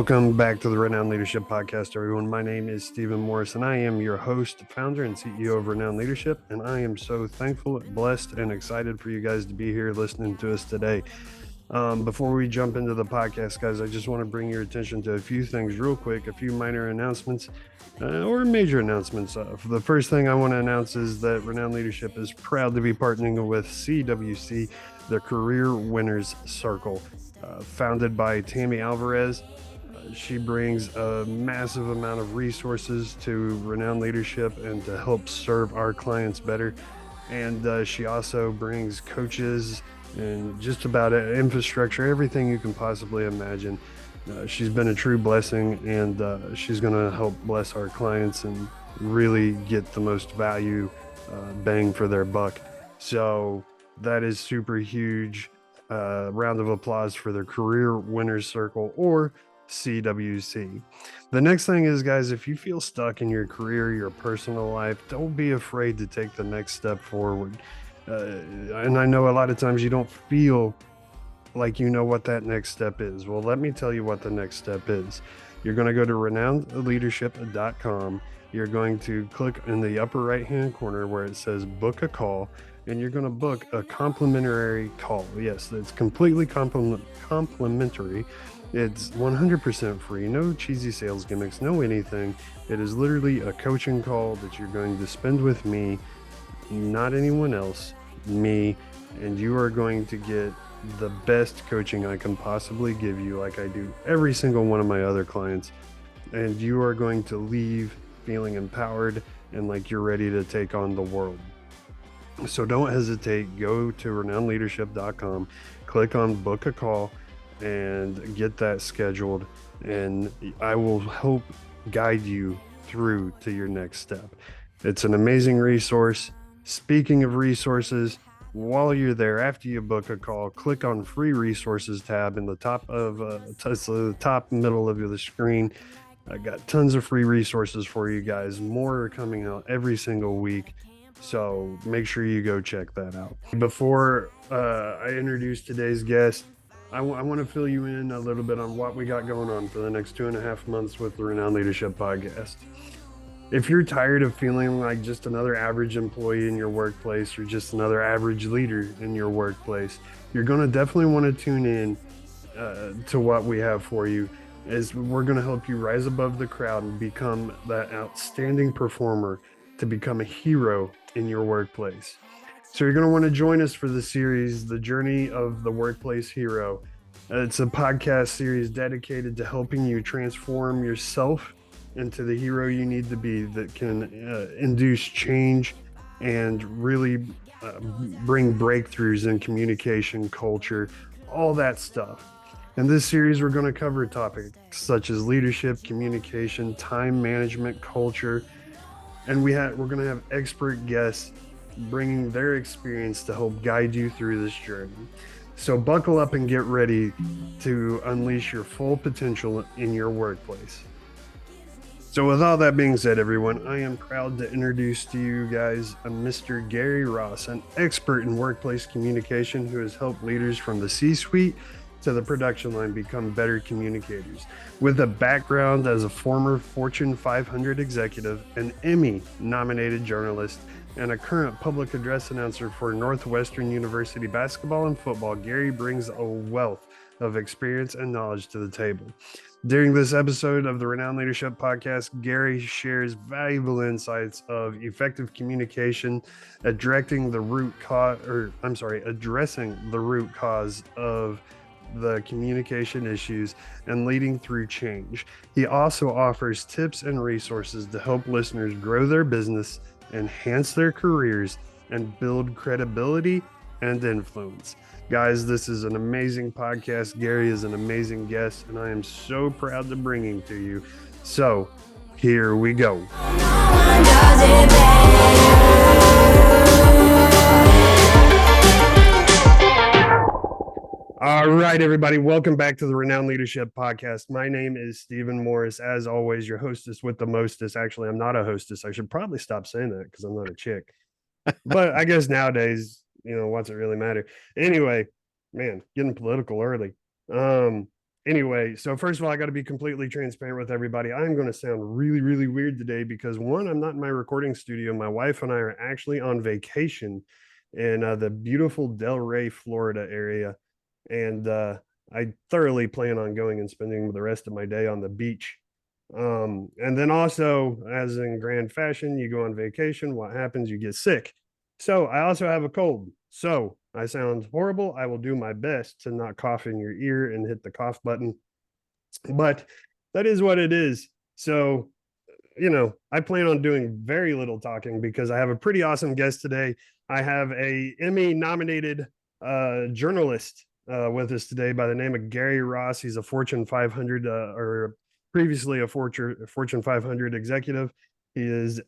Welcome back to the Renowned Leadership Podcast, everyone. My name is Stephen Morris, and I am your host, founder, and CEO of Renowned Leadership. And I am so thankful, blessed, and excited for you guys to be here listening to us today. Before we jump into the podcast, guys, I just want to bring your attention to a few things real quick, a few minor announcements or major announcements. The first thing I want to announce is that Renowned Leadership is proud to be partnering with CWC, the Career Winners Circle, founded by Tammy Alvarez. She brings a massive amount of resources to Renowned Leadership and to help serve our clients better. And she also brings coaches and just about infrastructure, everything you can possibly imagine. She's been a true blessing, and she's going to help bless our clients and really get the most value bang for their buck. So that is super huge. Round of applause for the Career Winners Circle, or CWC. The next thing is, guys, if you feel stuck in your career, your personal life, don't be afraid to take the next step forward. And I know a lot of times you don't feel like you know what that next step is. Well, let me tell you what the next step is. You're going to go to renownedleadership.com. You're going to click in the upper right hand corner where it says book a call, and you're going to book a complimentary call. Yes, it's completely complimentary. It's 100% free, no cheesy sales gimmicks, no anything. It is literally a coaching call that you're going to spend with me, not anyone else, me, and you are going to get the best coaching I can possibly give you, like I do every single one of my other clients. And you are going to leave feeling empowered and like you're ready to take on the world. So don't hesitate. Go to renownedleadership.com, click on book a call, and get that scheduled, and I will help guide you through to your next step. It's an amazing resource. Speaking of resources, while you're there, after you book a call, click on free resources tab in the top of the top middle of the screen. I got tons of free resources for you guys. More are coming out every single week, so make sure you go check that out. Before I introduce today's guest, I want to fill you in a little bit on what we got going on for the next 2.5 months with the Renowned Leadership Podcast. If you're tired of feeling like just another average employee in your workplace or just another average leader in your workplace, you're going to definitely want to tune in to what we have for you, as we're going to help you rise above the crowd and become that outstanding performer, to become a hero in your workplace. So you're going to want to join us for the series, The Journey of the Workplace Hero. It's a podcast series dedicated to helping you transform yourself into the hero you need to be, that can induce change and really bring breakthroughs in communication, culture, all that stuff. In this series, we're going to cover topics such as leadership, communication, time management, culture, and we're going to have expert guests bringing their experience to help guide you through this journey. So buckle up and get ready to unleash your full potential in your workplace. So with all that being said, everyone, I am proud to introduce to you guys Mr. Gary Ross, an expert in workplace communication who has helped leaders from the C-suite to the production line become better communicators. With a background as a former Fortune 500 executive, an Emmy-nominated journalist, and a current public address announcer for Northwestern University basketball and football, Gary brings a wealth of experience and knowledge to the table. During this episode of the Renowned Leadership Podcast, Gary shares valuable insights of effective communication, addressing the root cause of the communication issues, and leading through change. He also offers tips and resources to help listeners grow their business, enhance their careers, and build credibility and influence. Guys, this is an amazing podcast. Gary is an amazing guest, and I am so proud to bring him to you. So here we go. All right, everybody. Welcome back to the Renowned Leadership Podcast. My name is Stephen Morris. As always, your hostess with the mostest. Actually, I'm not a hostess. I should probably stop saying that because I'm not a chick. But I guess nowadays, what's it really matter? Anyway, man, getting political early. Anyway, so first of all, I got to be completely transparent with everybody. I'm going to sound really, really weird today because one, I'm not in my recording studio. My wife and I are actually on vacation in the beautiful Delray, Florida area. And I thoroughly plan on going and spending the rest of my day on the beach. And then also, as in grand fashion, you go on vacation. What happens? You get sick. So I also have a cold. So I sound horrible. I will do my best to not cough in your ear and hit the cough button, but that is what it is. So, I plan on doing very little talking because I have a pretty awesome guest today. I have a Emmy-nominated journalist with us today by the name of Gary Ross. He's a Fortune 500 or previously a Fortune 500 executive. He is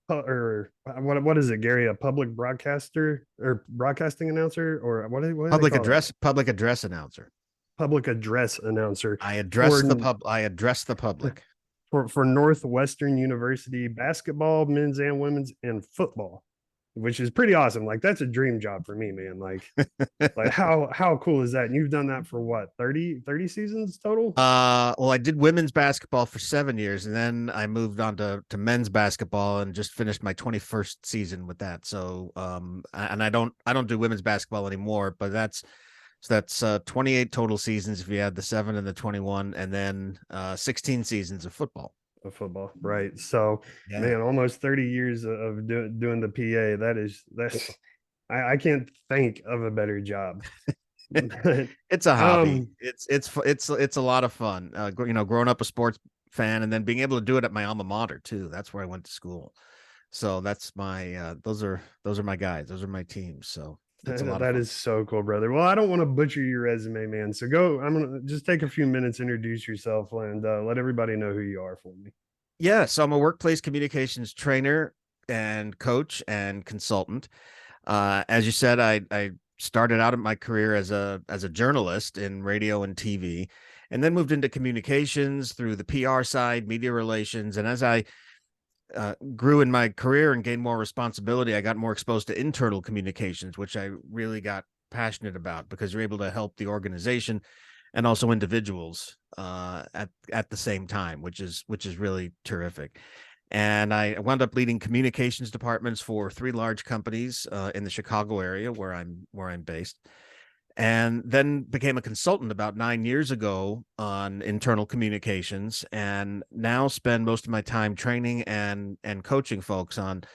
or what is it, Gary? A public broadcaster or broadcasting announcer, or what do they call it? Public address announcer. Public address announcer I for address the public. for Northwestern University basketball, men's and women's, and football, which is pretty awesome. Like that's a dream job for me, man. Like how cool is that? And you've done that for what, 30 seasons total? Well, I did women's basketball for 7 years, and then I moved on to men's basketball and just finished my 21st season with that. So, and I don't do women's basketball anymore, but that's 28 total seasons if you add the 7 and the 21, and then 16 seasons of football. Of football, right? So, Yeah. man, almost 30 years of doing the PA. That's I can't think of a better job. It's a hobby. um, It's a lot of fun. Growing up a sports fan and then being able to do it at my alma mater too. That's where I went to school. So that's my those are my guys. Those are my teams. So it's a lot of that fun. is so cool, brother. Well, I don't want to butcher your resume, man. So go. I'm gonna just take a few minutes, introduce yourself, and let everybody know who you are for me. Yeah, so I'm a workplace communications trainer and coach and consultant. As you said, I started out in my career as a journalist in radio and TV, and then moved into communications through the PR side, media relations. And as I grew in my career and gained more responsibility, I got more exposed to internal communications, which I really got passionate about because you're able to help the organization and also individuals at the same time, which is really terrific. And I wound up leading communications departments for 3 large companies in the Chicago area where I'm based, and then became a consultant about 9 years ago on internal communications, and now spend most of my time training and coaching folks on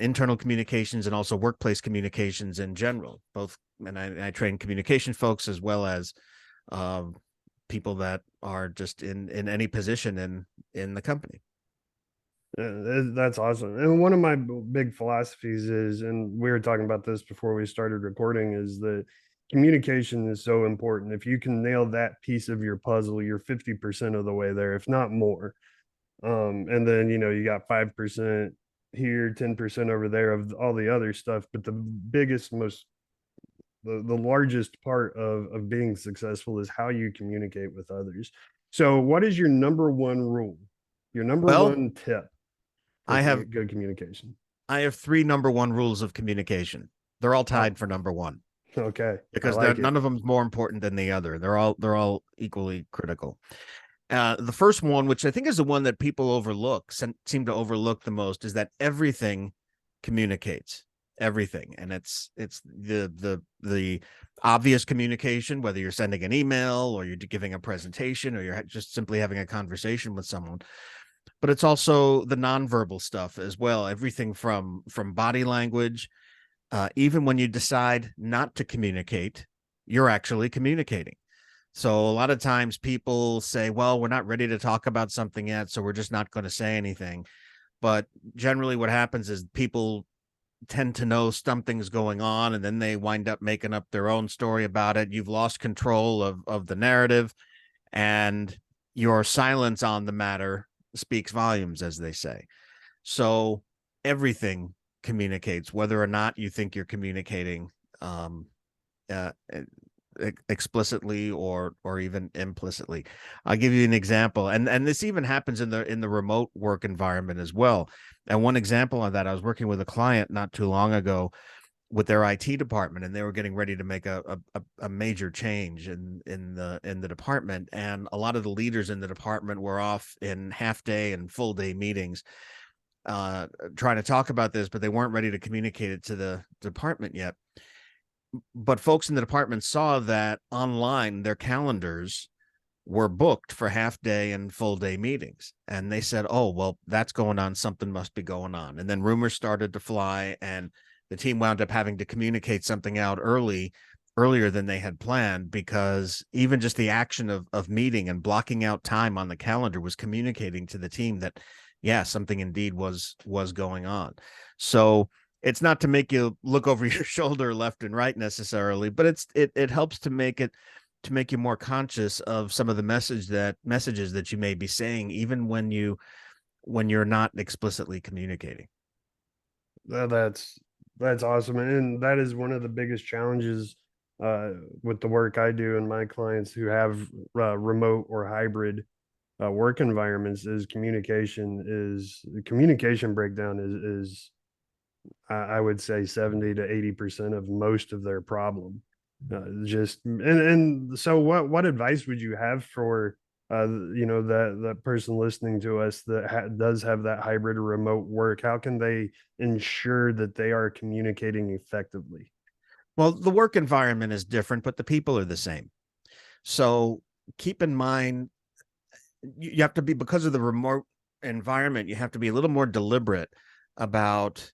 internal communications and also workplace communications in general. Both, and I train communication folks as well as uh, people that are just in any position in the company. That's awesome. And one of my big philosophies is, and we were talking about this before we started recording, is that communication is so important. If you can nail that piece of your puzzle, you're 50% of the way there, if not more. And then, you got 5% here, 10% over there of all the other stuff. But the biggest, the largest part of being successful is how you communicate with others. So, what is your number one rule? Your number Well, one tip for I have good communication? I have 3 number 1 rules of communication. They're all Oh, tied for number 1 okay. I because like it. none of them is more important than the other. They're all equally critical. The first one, which I think is the one that people seem to overlook the most, is that everything communicates. Everything, and it's the obvious communication, whether you're sending an email or you're giving a presentation or you're just simply having a conversation with someone. But it's also the nonverbal stuff as well. Everything from body language. Even when you decide not to communicate, you're actually communicating. So a lot of times people say, well, we're not ready to talk about something yet, so we're just not going to say anything. But generally what happens is people tend to know something's going on, and then they wind up making up their own story about it. You've lost control of the narrative, and your silence on the matter speaks volumes, as they say. So everything communicates, whether or not you think you're communicating uh, explicitly or even implicitly. I'll give you an example, and this even happens in the remote work environment as well. And one example of that, I was working with a client not too long ago with their IT department, and they were getting ready to make a major change in the department, and a lot of the leaders in the department were off in half day and full day meetings trying to talk about this, but they weren't ready to communicate it to the department yet. But folks in the department saw that online their calendars were booked for half day and full day meetings, and they said, oh well, that's going on, something must be going on. And then rumors started to fly, and the team wound up having to communicate something out earlier than they had planned, because even just the action of meeting and blocking out time on the calendar was communicating to the team that, yeah, something indeed was going on. So it's not to make you look over your shoulder left and right necessarily, but it helps to make you more conscious of some of the messages that you may be saying, even when you're not explicitly communicating. That's awesome, and that is one of the biggest challenges with the work I do and my clients who have remote or hybrid work environments. Is communication breakdown is I would say 70 to 80% of most of their problem. Just and so what advice would you have for that person listening to us that does have that hybrid or remote work? How can they ensure that they are communicating effectively? Well, the work environment is different, but the people are the same. So keep in mind, you have to be, because of the remote environment, you have to be a little more deliberate about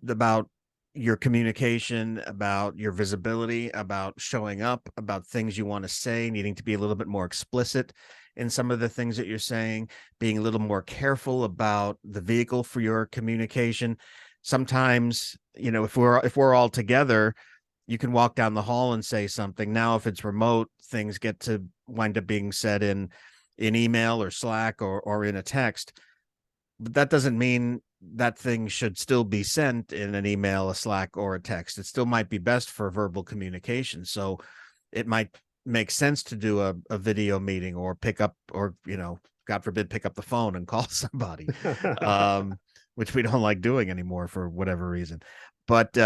about your communication, about your visibility, about showing up, about things you want to say, needing to be a little bit more explicit in some of the things that you're saying, being a little more careful about the vehicle for your communication. Sometimes, if we're all together, you can walk down the hall and say something. Now, if it's remote, things get to wind up being said in email or Slack or in a text. But that doesn't mean that thing should still be sent in an email, a Slack, or a text. It still might be best for verbal communication. So it might make sense to do a video meeting, or pick up, or, God forbid, pick up the phone and call somebody, which we don't like doing anymore for whatever reason. But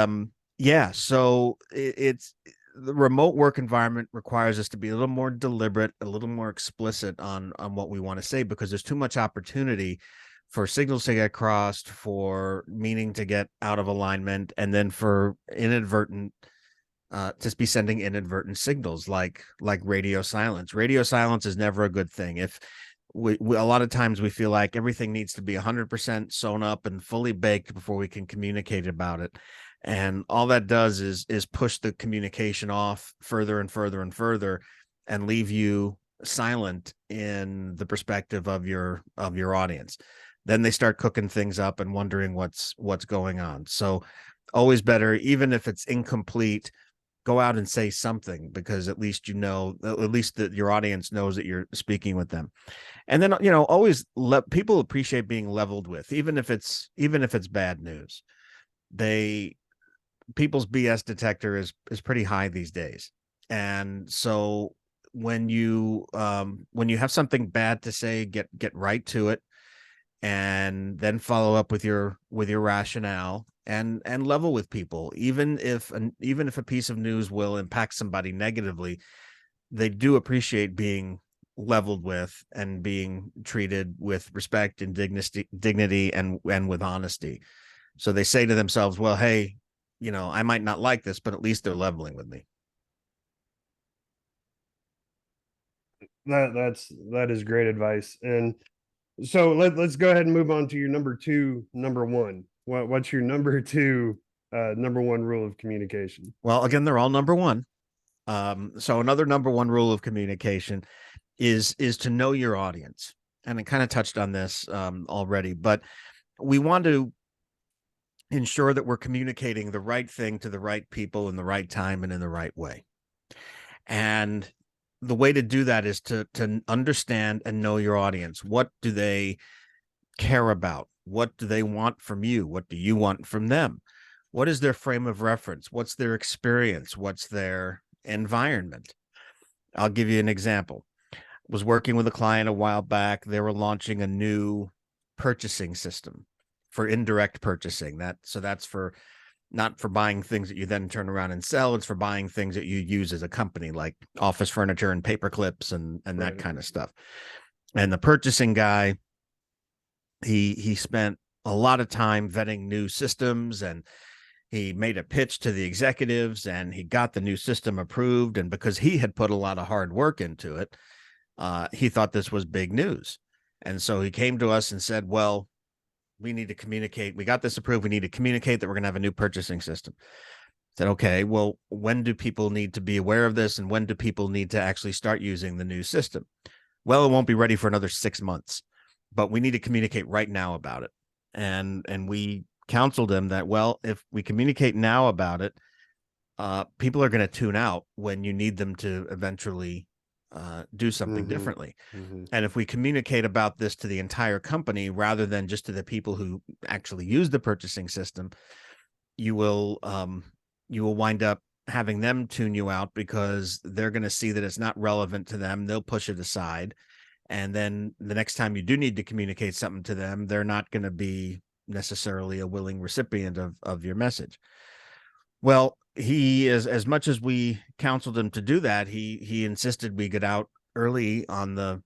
yeah, so it's the remote work environment requires us to be a little more deliberate, a little more explicit on what we want to say, because there's too much opportunity for signals to get crossed, for meaning to get out of alignment, and then for inadvertent to be sending inadvertent signals like radio silence. Radio silence is never a good thing. If we a lot of times we feel like everything needs to be 100% sewn up and fully baked before we can communicate about it. And all that does is push the communication off further and further and further, and leave you silent in the perspective of your audience. Then they start cooking things up and wondering what's going on. So always better, even if it's incomplete, go out and say something, because at least that your audience knows that you're speaking with them. And then, always let people appreciate being leveled with, even if it's bad news. People's BS detector is pretty high these days. And so when you have something bad to say, get right to it, and then follow up with your rationale, and level with people. Even if a piece of news will impact somebody negatively, they do appreciate being leveled with and being treated with respect and dignity and with honesty. So they say to themselves, well, hey, I might not like this, but at least they're leveling with me. That is great advice. And so let's go ahead and move on to your number one. What's your number one rule of communication? Well, again, they're all number one. So another number one rule of communication is to know your audience. And I kind of touched on this already, but we want to ensure that we're communicating the right thing to the right people in the right time and in the right way. And the way to do that is to understand and know your audience. What do they care about? What do they want from you? What do you want from them? What is their frame of reference? What's their experience? What's their environment? I'll give you an example. I was working with a client a while back. They were launching a new purchasing system for indirect purchasing. That's for not for buying things that you then turn around and sell. It's for buying things that you use as a company, like office furniture and paper clips and that Right. kind of stuff. And the purchasing guy, he spent a lot of time vetting new systems, and he made a pitch to the executives, and he got the new system approved. And because he had put a lot of hard work into it, he thought this was big news. And so he came to us and said, well, we need to communicate. We got this approved. We need to communicate that we're going to have a new purchasing system. I said, okay, well, when do people need to be aware of this? And when do people need to actually start using the new system? Well, it won't be ready for another 6 months, but we need to communicate right now about it. And we counseled him that, well, if we communicate now about it, people are going to tune out when you need them to eventually do something Mm-hmm. differently. Mm-hmm. And if we communicate about this to the entire company rather than just to the people who actually use the purchasing system, you will wind up having them tune you out because they're going to see that it's not relevant to them. They'll push it aside. And then the next time you do need to communicate something to them, they're not going to be necessarily a willing recipient of your message. Well, he is, as much as we counseled him to do that, he insisted we get out early on the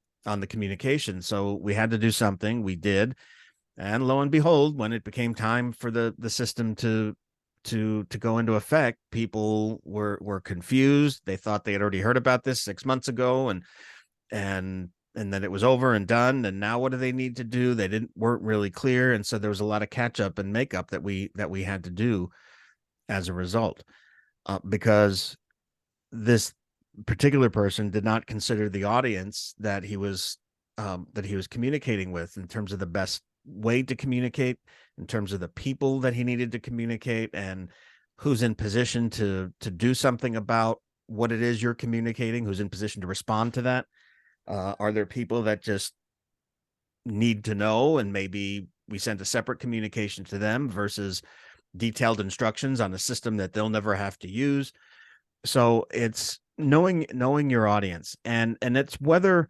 communication. So we had to do something. We did. And lo and behold, when it became time for the system to go into effect, people were confused. They thought they had already heard about this 6 months ago, and then it was over and done. And now what do they need to do? They weren't really clear. And so there was a lot of catch up and makeup that we had to do as a result, because this particular person did not consider the audience that he was communicating with in terms of the best way to communicate, in terms of the people that he needed to communicate, and who's in position to do something about what it is you're communicating, who's in position to respond to that. Are there people that just need to know, and maybe we send a separate communication to them versus detailed instructions on a system that they'll never have to use? So it's knowing your audience, and it's whether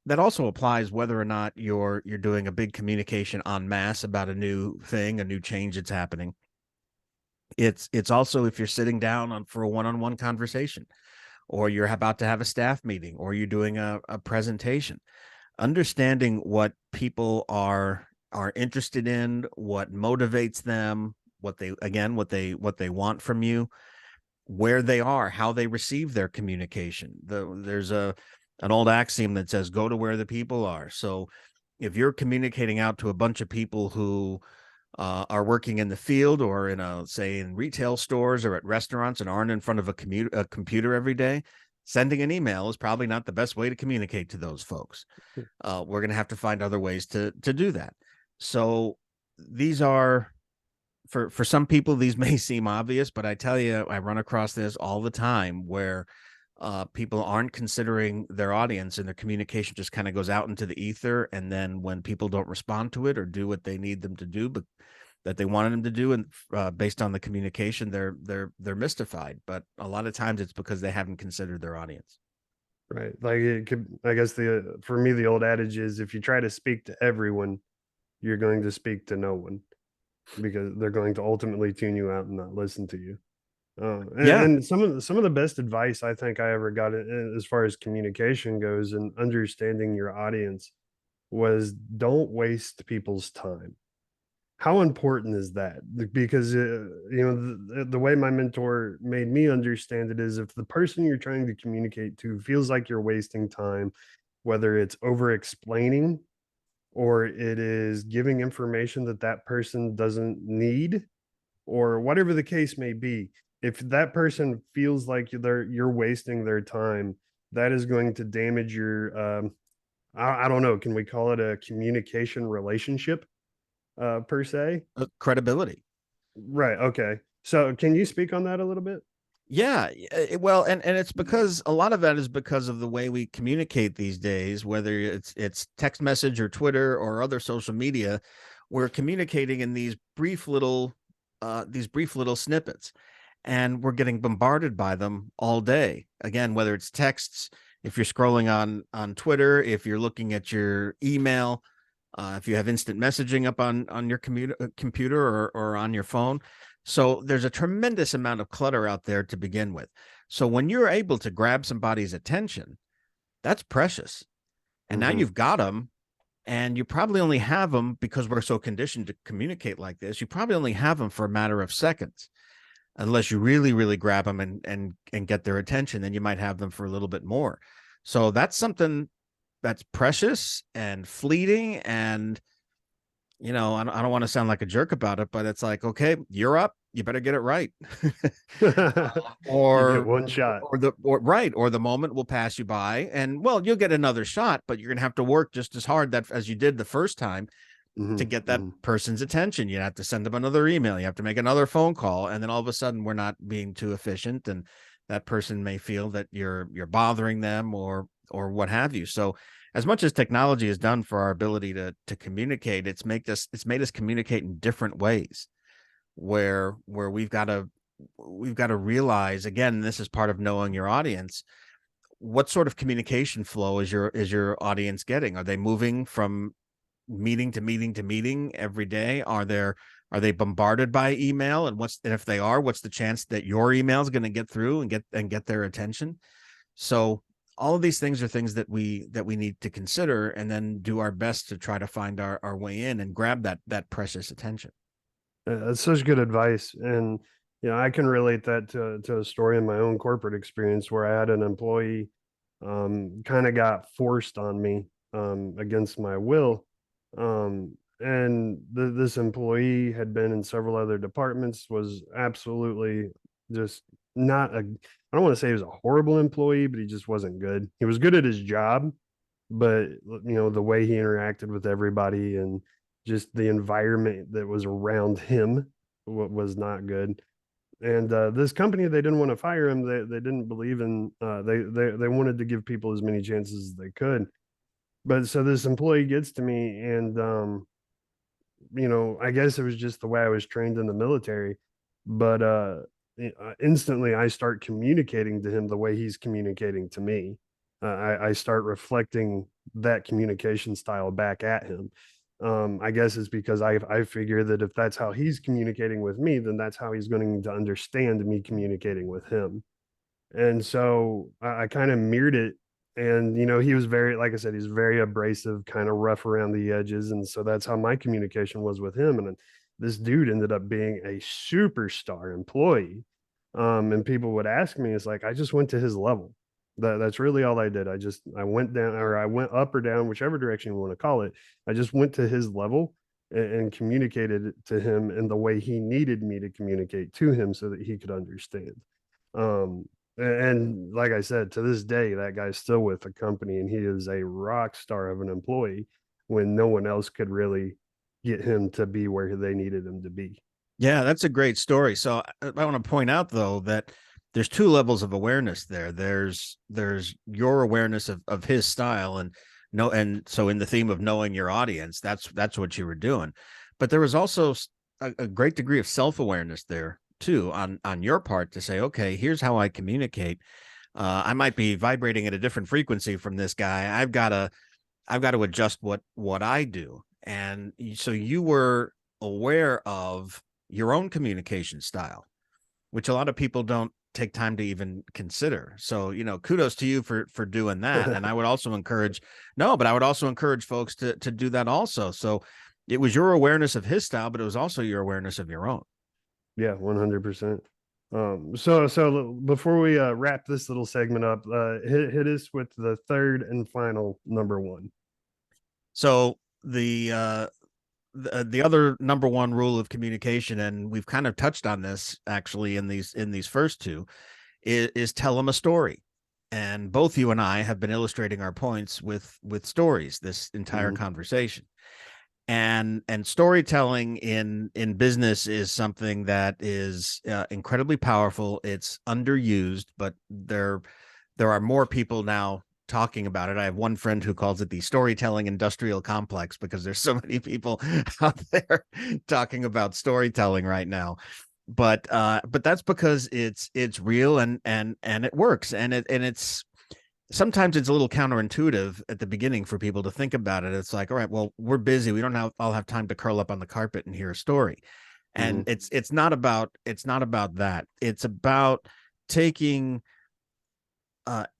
that also applies whether or not you're doing a big communication en masse about a new thing, a new change that's happening. It's also if you're sitting down for a one-on-one conversation, or you're about to have a staff meeting, or you're doing a presentation. Understanding what people are interested in, what motivates them, what they want from you, where they are, how they receive their communication. There's an old axiom that says, go to where the people are. So if you're communicating out to a bunch of people who are working in the field, or say in retail stores or at restaurants, and aren't in front of a computer every day, sending an email is probably not the best way to communicate to those folks. We're going to have to find other ways to do that. So these are, for some people, these may seem obvious, but I tell you, I run across this all the time where people aren't considering their audience, and their communication just kind of goes out into the ether. And then when people don't respond to it or do what they need them to do, but that they wanted them to do, and based on the communication, they're mystified. But a lot of times it's because they haven't considered their audience. Right. Like it could, I guess for me, the old adage is if you try to speak to everyone, you're going to speak to no one because they're going to ultimately tune you out and not listen to you. Yeah. And some of the best advice I think I ever got as far as communication goes and understanding your audience was don't waste people's time. How important is that? Because the way my mentor made me understand it is if the person you're trying to communicate to feels like you're wasting time, whether it's over explaining or it is giving information that that person doesn't need, or whatever the case may be, if that person feels like you're wasting their time, that is going to damage your I don't know, can we call it a communication relationship per se? Credibility. Right. Okay. So can you speak on that a little bit? Yeah, well, and it's because a lot of that is because of the way we communicate these days, whether it's text message or Twitter or other social media. We're communicating in these brief little snippets, and we're getting bombarded by them all day. Again, whether it's texts, if you're scrolling on Twitter, if you're looking at your email, if you have instant messaging up on your computer or on your phone, So there's a tremendous amount of clutter out there to begin with. So when you're able to grab somebody's attention, that's precious. And now Hmm. you've got them, and you probably only have them, because we're so conditioned to communicate like this, you probably only have them for a matter of seconds, unless you really, really grab them and get their attention. Then you might have them for a little bit more. So that's something that's precious and fleeting. And I don't want to sound like a jerk about it, but it's like, okay, you're up, you better get it right. You get or one shot. or the moment will pass you by, and well, you'll get another shot, but you're gonna have to work just as hard that as you did the first time Hmm. to get that Hmm. person's attention. You have to send them another email, you have to make another phone call, and then all of a sudden we're not being too efficient, and that person may feel that you're bothering them, or what have you. So as much as technology has done for our ability to communicate, it's made us communicate in different ways, where we've got to realize, again, this is part of knowing your audience. What sort of communication flow is your audience getting? Are they moving from meeting to meeting to meeting every day? Are they bombarded by email? And if they are, what's the chance that your email is going to get through and get their attention? So all of these things are things that we need to consider, and then do our best to try to find our way in and grab that precious attention. That's such good advice. And, I can relate that to a story in my own corporate experience where I had an employee kind of got forced on me against my will. And this employee had been in several other departments, was absolutely just not a, I don't want to say he was a horrible employee, but he just wasn't good. He was good at his job, but the way he interacted with everybody and just the environment that was around him was not good. And this company, they didn't want to fire him. They didn't believe in they wanted to give people as many chances as they could. But so this employee gets to me, and I guess it was just the way I was trained in the military, but instantly I start communicating to him the way he's communicating to me. I start reflecting that communication style back at him. I guess it's because I figure that if that's how he's communicating with me, then that's how he's going to understand me communicating with him. And so I kind of mirrored it. And, he was very, like I said, he's very abrasive, kind of rough around the edges. And so that's how my communication was with him. And this dude ended up being a superstar employee. And people would ask me, it's like, I just went to his level. That's really all I did. I went down, or I went up or down, whichever direction you want to call it. I just went to his level and communicated it to him in the way he needed me to communicate to him so that he could understand. And like I said, to this day, that guy's still with the company, and he is a rock star of an employee when no one else could really get him to be where they needed him to be. Yeah, that's a great story. So I want to point out, though, that there's two levels of awareness there. There's your awareness of his style, and so in the theme of knowing your audience, that's what you were doing. But there was also a great degree of self-awareness there too, on your part, to say, okay, here's how I communicate. I might be vibrating at a different frequency from this guy. I've got to adjust what I do. And so you were aware of your own communication style, which a lot of people don't take time to even consider. So, kudos to you for doing that. And I would also encourage, no, but I would also encourage folks to do that also. So it was your awareness of his style, but it was also your awareness of your own. Yeah, 100%. So before we wrap this little segment up, hit us with the third and final number one. So the other number one rule of communication, and we've kind of touched on this actually in these first two, is tell them a story. And both you and I have been illustrating our points with stories this entire Mhm. conversation. And storytelling in business is something that is incredibly powerful. It's underused, but there are more people now talking about it. I have one friend who calls it the storytelling industrial complex, because there's so many people out there talking about storytelling right now. But that's because it's real, and it works, and it's sometimes it's a little counterintuitive at the beginning for people to think about it. It's like, all right, well, we're busy, we don't all have time to curl up on the carpet and hear a story. And it's not about that. It's about taking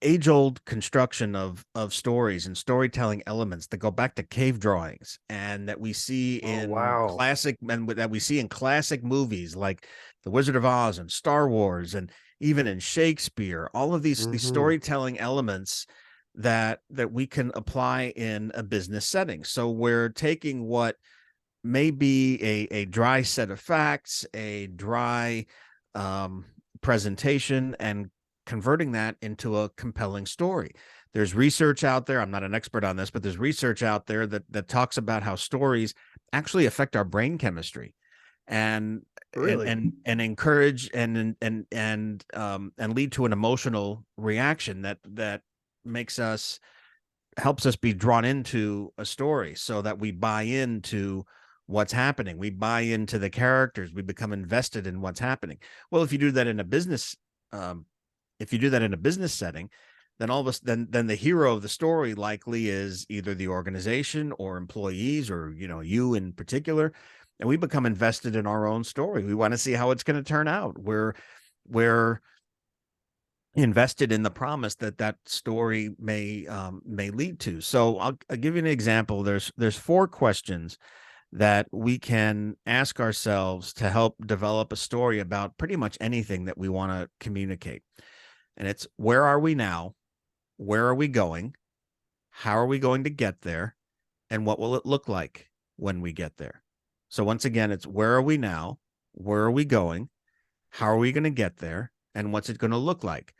age-old construction of stories and storytelling elements that go back to cave drawings, and that we see Oh, in wow. classic movies like The Wizard of Oz and Star Wars, and even in Shakespeare. All of these Hmm. storytelling elements that we can apply in a business setting. So we're taking what may be a dry set of facts, a dry um, presentation, and converting that into a compelling story. There's research out there. I'm not an expert on this, but there's research out there that talks about how stories actually affect our brain chemistry, and Really? encourage and lead to an emotional reaction that makes us helps us be drawn into a story, so that we buy into what's happening. We buy into the characters. We become invested in what's happening. Well, if you do that in a business, um, setting, then then the hero of the story likely is either the organization or employees, or you in particular, and we become invested in our own story. We want to see how it's going to turn out. We're invested in the promise that story may lead to. So I'll give you an example. There's four questions that we can ask ourselves to help develop a story about pretty much anything that we want to communicate. And it's: where are we now? Where are we going? How are we going to get there? And what will it look like when we get there? So once again, it's: where are we now? Where are we going? How are we going to get there? And what's it going to look like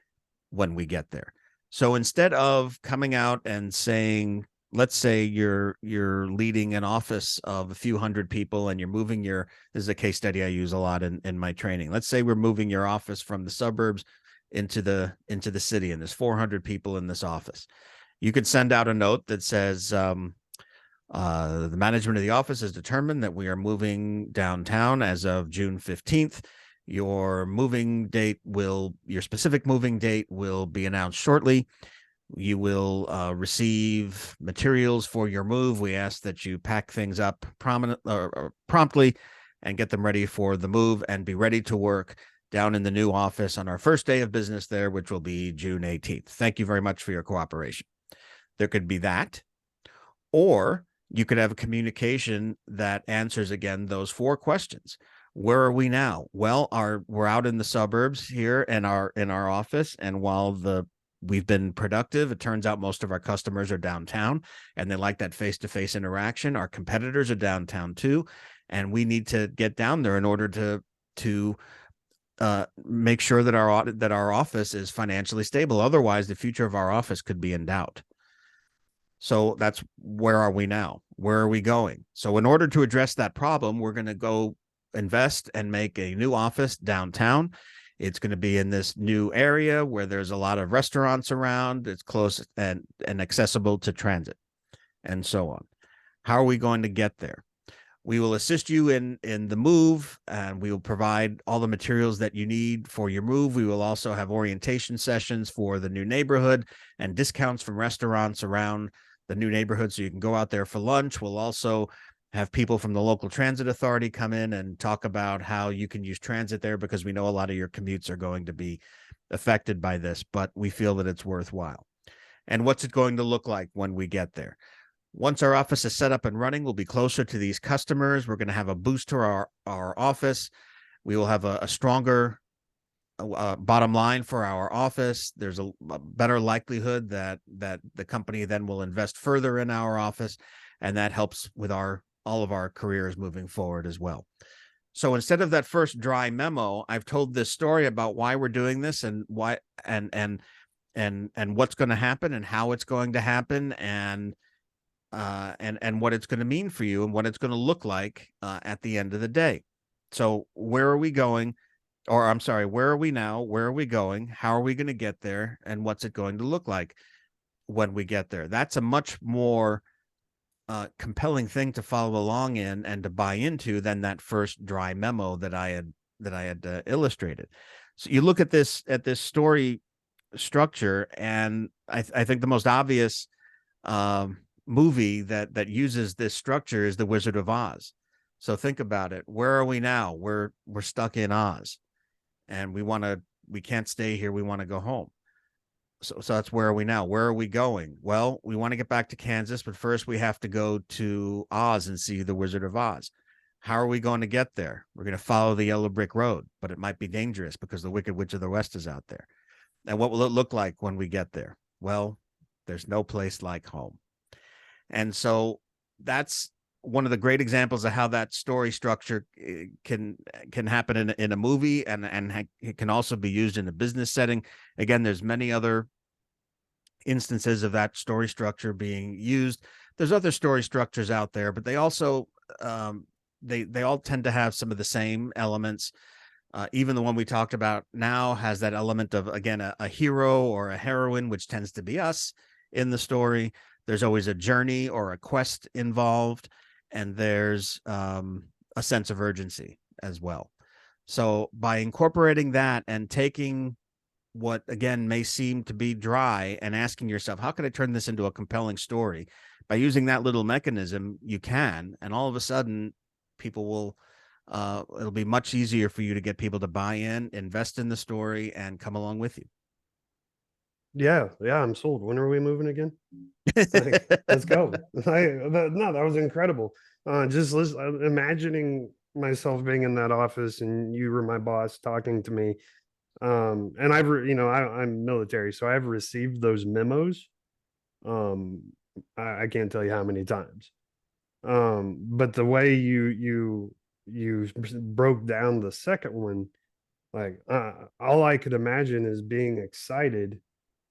when we get there? So instead of coming out and saying, let's say you're leading an office of a few hundred people, and you're moving your this is a case study I use a lot in my training. Let's say we're moving your office from the suburbs into the city, and there's 400 people in this office. You could send out a note that says, the management of the office has determined that we are moving downtown as of June 15th. Your specific moving date will be announced shortly. You will receive materials for your move. We ask that you pack things up promptly and get them ready for the move, and be ready to work down in the new office on our first day of business there, which will be June 18th. Thank you very much for your cooperation. There could be that, or you could have a communication that answers, again, those four questions. Where are we now? Well, we're out in the suburbs here in our office, and while we've been productive, it turns out most of our customers are downtown, and they like that face-to-face interaction. Our competitors are downtown too, and we need to get down there in order to make sure that our office is financially stable. Otherwise, the future of our office could be in doubt. So that's: where are we now? Where are we going? So in order to address that problem, we're going to go invest and make a new office downtown. It's going to be in this new area where there's a lot of restaurants around. It's close and accessible to transit, and so on. How are we going to get there? We will assist you in the move, and we will provide all the materials that you need for your move. We will also have orientation sessions for the new neighborhood and discounts from restaurants around the new neighborhood, so you can go out there for lunch. We'll also have people from the local transit authority come in and talk about how you can use transit there, because we know a lot of your commutes are going to be affected by this, but we feel that it's worthwhile. And what's it going to look like when we get there? Once our office is set up and running, we'll be closer to these customers. We're going to have a boost to our office. We will have a stronger bottom line for our office. There's a better likelihood that the company then will invest further in our office, and that helps with all of our careers moving forward as well. So instead of that first dry memo, I've told this story about why we're doing this, and why and what's going to happen, and how it's going to happen, and what it's going to mean for you, and what it's going to look like at the end of the day. So where are we going? Or I'm sorry, where are we now? Where are we going? How are we going to get there? And what's it going to look like when we get there? That's a much more compelling thing to follow along in and to buy into than that first dry memo that I had illustrated. So you look at this story structure, and I think the most obvious movie that uses this structure is The Wizard of Oz. So think about it. Where are we now? We're stuck in Oz, and we can't stay here. We want to go home. So that's where are we now? Where are we going? Well, we want to get back to Kansas, but first we have to go to Oz and see the Wizard of Oz. How are we going to get there? We're going to follow the yellow brick road, but it might be dangerous because the Wicked Witch of the West is out there. And what will it look like when we get there? Well, there's no place like home. And so that's one of the great examples of how that story structure can happen in a movie, and it can also be used in a business setting. Again, there's many other instances of that story structure being used. There's other story structures out there, but they also they all tend to have some of the same elements. Even the one we talked about now has that element of, again, a hero or a heroine, which tends to be us in the story. There's always a journey or a quest involved, and there's a sense of urgency as well. So by incorporating that and taking what, again, may seem to be dry and asking yourself, how can I turn this into a compelling story? By using that little mechanism, you can, and all of a sudden people will, it'll be much easier for you to get people to buy in, invest in the story, and come along with you. Yeah, yeah, I'm sold. When are we moving again? Like, let's go. No, that was incredible. Just imagining myself being in that office and you were my boss talking to me. And I'm military, so I've received those memos. Um, I can't tell you how many times. But the way you broke down the second one, like all I could imagine is being excited,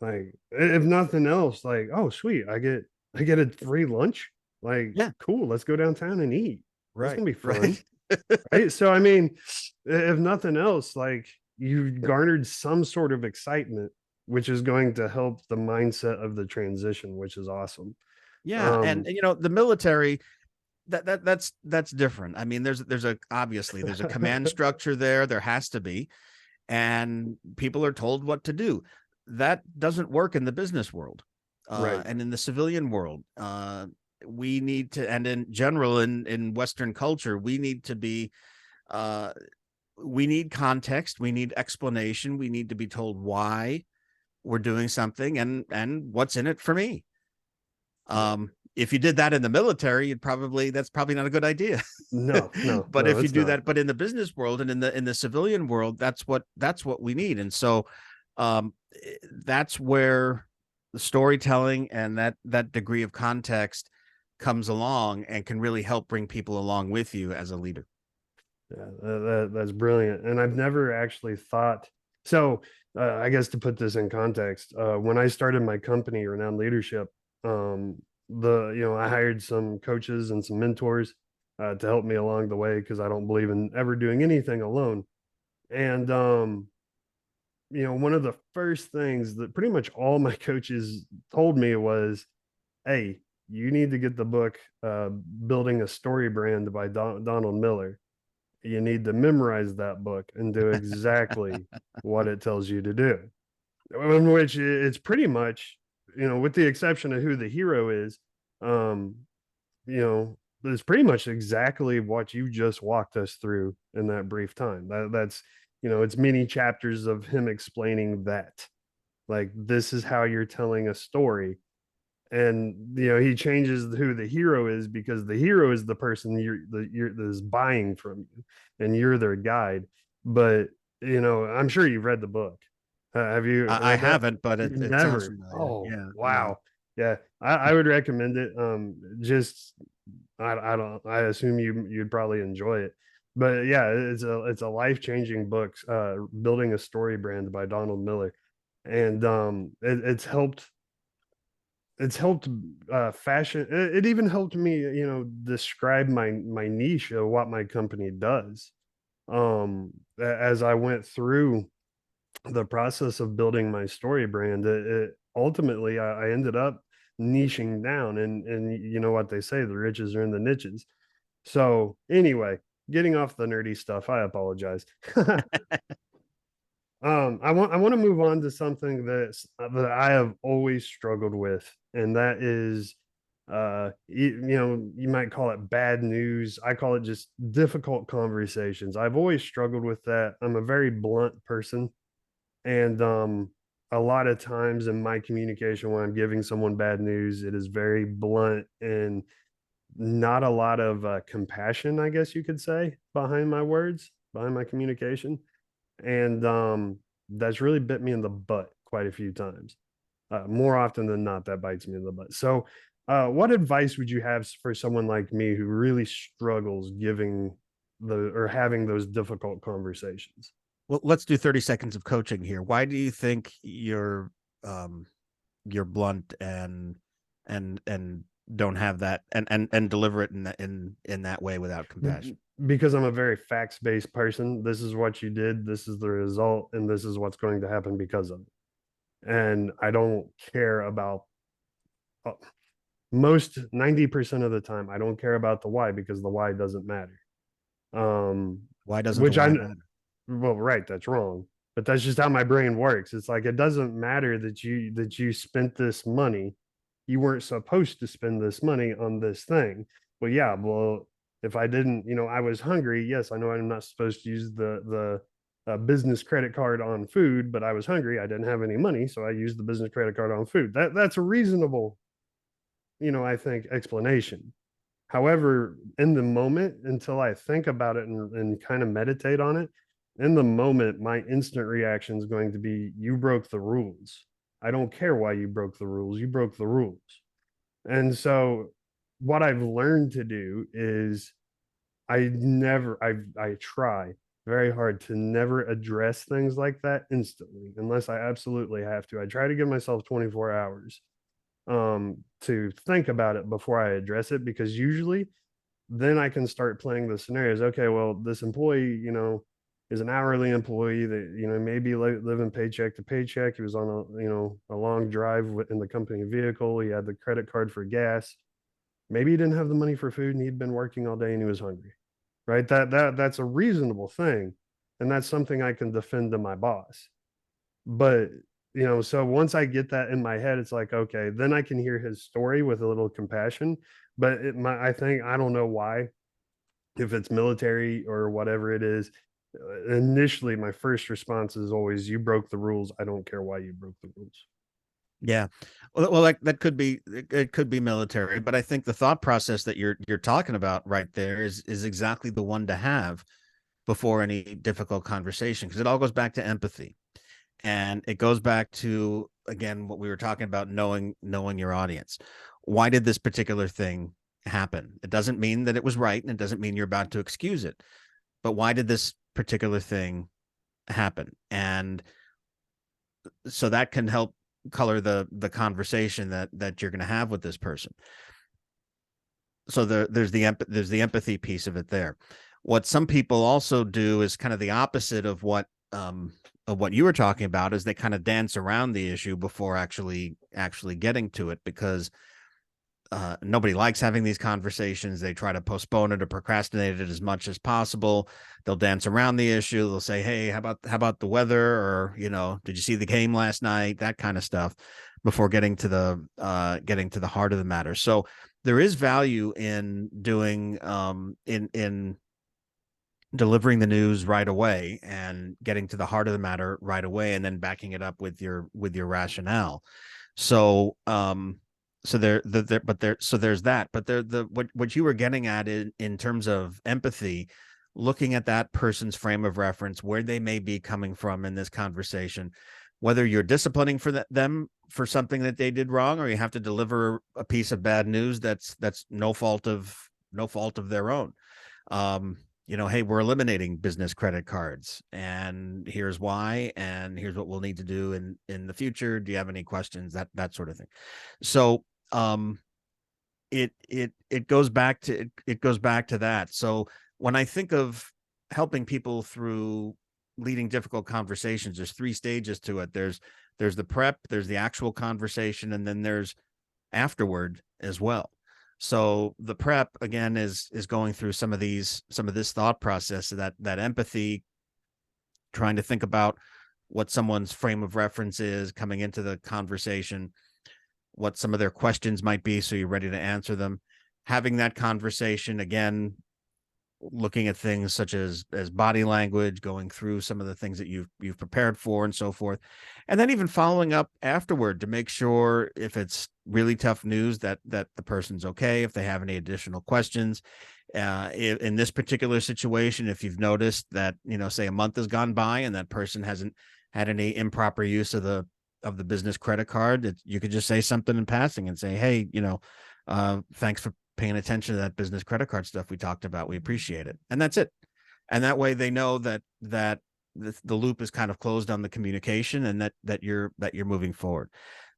like if nothing else, like, oh sweet, I get a free lunch, like Yeah, cool, let's go downtown and eat. That's right, gonna be fun, right. right? So I mean, if nothing else, like you garnered some sort of excitement, which is going to help the mindset of the transition, which is awesome. Yeah, and Um, the military, that's different. I mean, there's a obviously there's a command structure there. There has to be, and people are told what to do. That doesn't work in the business world, right. and in the civilian world. We need to, and in general, in Western culture, we need to be. Uh, we need context. We need explanation. We need to be told why we're doing something and what's in it for me. Yeah. If you did that in the military, that's probably not a good idea. No, no, But no, if you it's do not. that, but in the business world and in the civilian world, that's what we need. And so um, that's where the storytelling and that degree of context comes along and can really help bring people along with you as a leader. Yeah, that's brilliant. And I've never actually thought so. I guess to put this in context, when I started my company, Renowned Leadership, I hired some coaches and some mentors to help me along the way because I don't believe in ever doing anything alone. And one of the first things that pretty much all my coaches told me was, "Hey, you need to get the book Building a Story Brand by Donald Miller. You need to memorize that book and do exactly what it tells you to do." In which it's pretty much, with the exception of who the hero is, um, it's pretty much exactly what you just walked us through in that brief time. That's, it's many chapters of him explaining that, like, this is how you're telling a story. And he changes who the hero is because the hero is the person that's buying from you, and you're their guide. But I'm sure you've read the book. Have you I read that? haven't, but You've it sounds never. familiar. Oh Yeah, yeah. wow. Yeah, I would recommend it. Just I don't, I assume you'd probably enjoy it. But yeah, it's a life-changing book, Building a Story Brand by Donald Miller. And it's helped fashion it even helped me, describe my niche of what my company does. As I went through the process of building my story brand, it ultimately I ended up niching down, and you know what they say, the riches are in the niches. So anyway, getting off the nerdy stuff, I apologize. I want to move on to something that I have always struggled with, and that is You might call it bad news. I call it just difficult conversations. I've always struggled with that. I'm a very blunt person, and a lot of times in my communication when I'm giving someone bad news, it is very blunt and not a lot of compassion, I guess you could say, behind my words, behind my communication. And that's really bit me in the butt quite a few times. More often than not, that bites me in the butt. So, what advice would you have for someone like me who really struggles giving or having those difficult conversations? Well, let's do 30 seconds of coaching here. Why do you think um you're blunt and don't have that and deliver it in that way without compassion? Because I'm a very facts based person. This is what you did, this is the result, and this is what's going to happen because of it. And I don't care about uh, most 90% of the time, I don't care about the why because the why doesn't matter. Um, Why doesn't the which why I, matter? well, right, that's wrong. But that's just how my brain works. It's like it doesn't matter that you spent this money. You weren't supposed to spend this money on this thing. Well, yeah, well, if I didn't, I was hungry. Yes, I know I'm not supposed to use the business credit card on food, but I was hungry. I didn't have any money, so I used the business credit card on food. That's a reasonable, I think explanation. However, in the moment, until I think about it and kind of meditate on it, in the moment, my instant reaction is going to be, you broke the rules. I don't care why you broke the rules. You broke the rules. And so, what I've learned to do is I try very hard to never address things like that instantly, unless I absolutely have to. I try to give myself 24 hours to think about it before I address it, because usually then I can start playing the scenarios. Okay, well, this employee, is an hourly employee that, maybe living paycheck to paycheck. He was on a long drive in the company vehicle. He had the credit card for gas. Maybe he didn't have the money for food and he'd been working all day and he was hungry. Right? That's a reasonable thing. And that's something I can defend to my boss. But so once I get that in my head, it's like, okay, then I can hear his story with a little compassion. But I think, I don't know why, if it's military or whatever it is, initially my first response is always, you broke the rules. I don't care why you broke the rules. Yeah. Well, that could be, it could be military, but I think the thought process that you're talking about right there is exactly the one to have before any difficult conversation, because it all goes back to empathy. And it goes back to, again, what we were talking about, knowing your audience. Why did this particular thing happen? It doesn't mean that it was right, and it doesn't mean you're about to excuse it, but why did this particular thing happen? And so that can help color the conversation that you're going to have with this person. So there's the empathy piece of it there. What some people also do is kind of the opposite of what you were talking about, is they kind of dance around the issue before actually getting to it, because nobody likes having these conversations. They try to postpone it or procrastinate it as much as possible. They'll dance around the issue. They'll say, "Hey, how about the weather?" Or, "Did you see the game last night?" That kind of stuff, before getting to the heart of the matter. So there is value in doing in delivering the news right away and getting to the heart of the matter right away, and then backing it up with your rationale. So so there's that, but what you were getting at in terms of empathy, looking at that person's frame of reference, where they may be coming from in this conversation, whether you're disciplining them for something that they did wrong, or you have to deliver a piece of bad news that's no fault of their own. Hey, we're eliminating business credit cards, and here's why, and here's what we'll need to do in the future. Do you have any questions? That sort of thing. So it goes back to that. So when I think of helping people through leading difficult conversations, there's three stages to it. There's the prep, there's the actual conversation, and then there's afterward as well. So the prep, again, is going through some of this thought process, that empathy, trying to think about what someone's frame of reference is coming into the conversation. what some of their questions might be, so you're ready to answer them. Having that conversation again, looking at things such as body language, going through some of the things that you've prepared for and so forth, and then even following up afterward to make sure, if it's really tough news, that the person's okay, if they have any additional questions. In this particular situation, if you've noticed that, say a month has gone by and that person hasn't had any improper use of the business credit card, you could just say something in passing and say, hey, thanks for paying attention to that business credit card stuff we talked about. We appreciate it. And that's it. And that way they know that the loop is kind of closed on the communication, and that you're moving forward.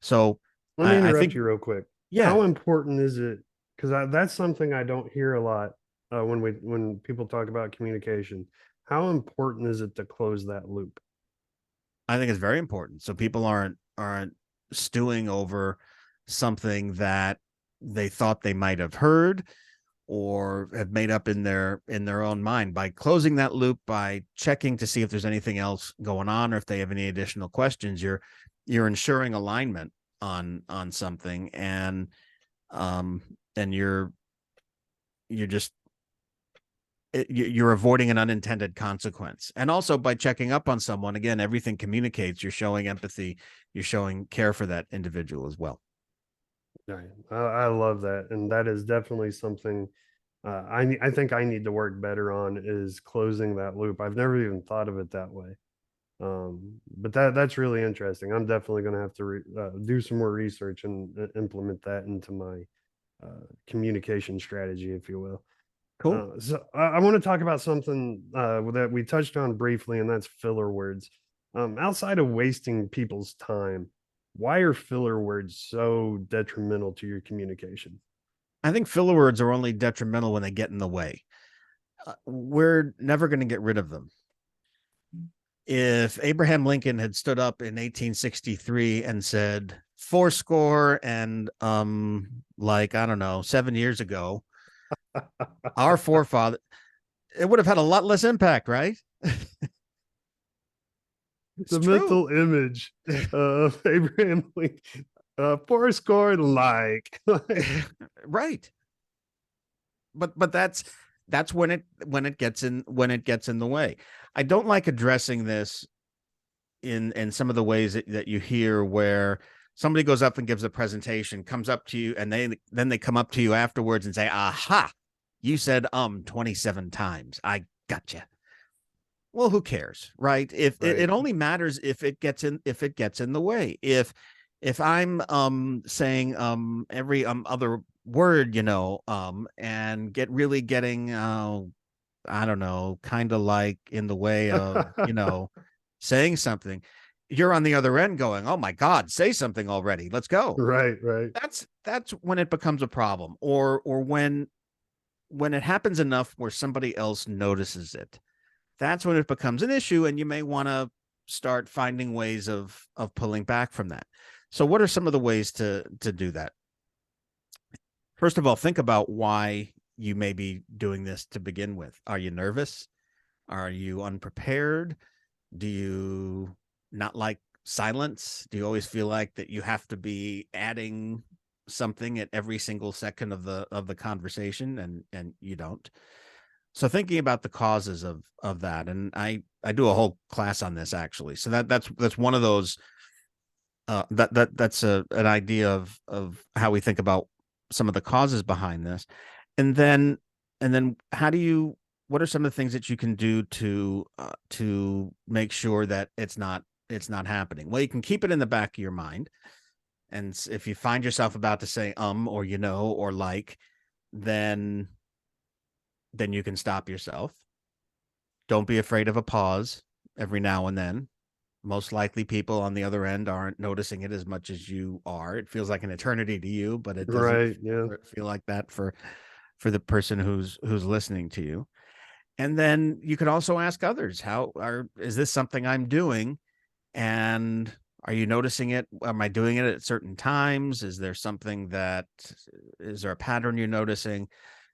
So Let me I interrupt think, you real quick. yeah, How important is it? Because that's something I don't hear a lot when people talk about communication. How important is it to close that loop? I think it's very important. So people aren't stewing over something that they thought they might have heard or have made up in their own mind. By closing that loop, by checking to see if there's anything else going on, or if they have any additional questions, you're ensuring alignment on something, and you're just you're avoiding an unintended consequence. And also, by checking up on someone, again, everything communicates. You're showing empathy, you're showing care for that individual as well. Right. I love that, and that is definitely something I think I need to work better on, is closing that loop. I've never even thought of it that way. But that's really interesting. I'm definitely going to have to do some more research and implement that into my communication strategy, if you will. Cool. So I want to talk about something that we touched on briefly, and that's filler words. Outside of wasting people's time, why are filler words so detrimental to your communication? I think filler words are only detrimental when they get in the way. We're never going to get rid of them. If Abraham Lincoln had stood up in 1863 and said fourscore and like, I don't know, 7 years ago, our forefather, it would have had a lot less impact, right? It's The true. mental image of Abraham Lincoln, four score like. Right. But that's when it gets in the way. I don't like addressing this in some of the ways that you hear, where somebody goes up and gives a presentation, comes up to you, and then they come up to you afterwards and say, aha, you said 27 times, I gotcha. Well, who cares, right? If Right. it only matters if it gets in the way. If I'm saying every other word, and getting I don't know, kind of like in the way of, saying something, you're on the other end going, oh my God, say something already, let's go. Right, right. That's when it becomes a problem, or when it happens enough where somebody else notices it. That's when it becomes an issue, and you may want to start finding ways of pulling back from that. So what are some of the ways to do that? First of all, think about why you may be doing this to begin with. Are you nervous? Are you unprepared? Do you not like silence? Do you always feel like that you have to be adding something at every single second of the conversation, and you don't? So thinking about the causes of that, and I do a whole class on this, actually. So that's one of those that's an idea of how we think about some of the causes behind this. And then what are some of the things that you can do to make sure that it's not happening? Well, you can keep it in the back of your mind, and if you find yourself about to say or or like, then you can stop yourself. Don't be afraid of a pause every now and then. Most likely people on the other end aren't noticing it as much as you are. It feels like an eternity to you, but it doesn't Right. Yeah. feel like that for the person who's listening to you. And then you could also ask others, is this something I'm doing? And are you noticing it? Am I doing it at certain times? Is there a pattern you're noticing?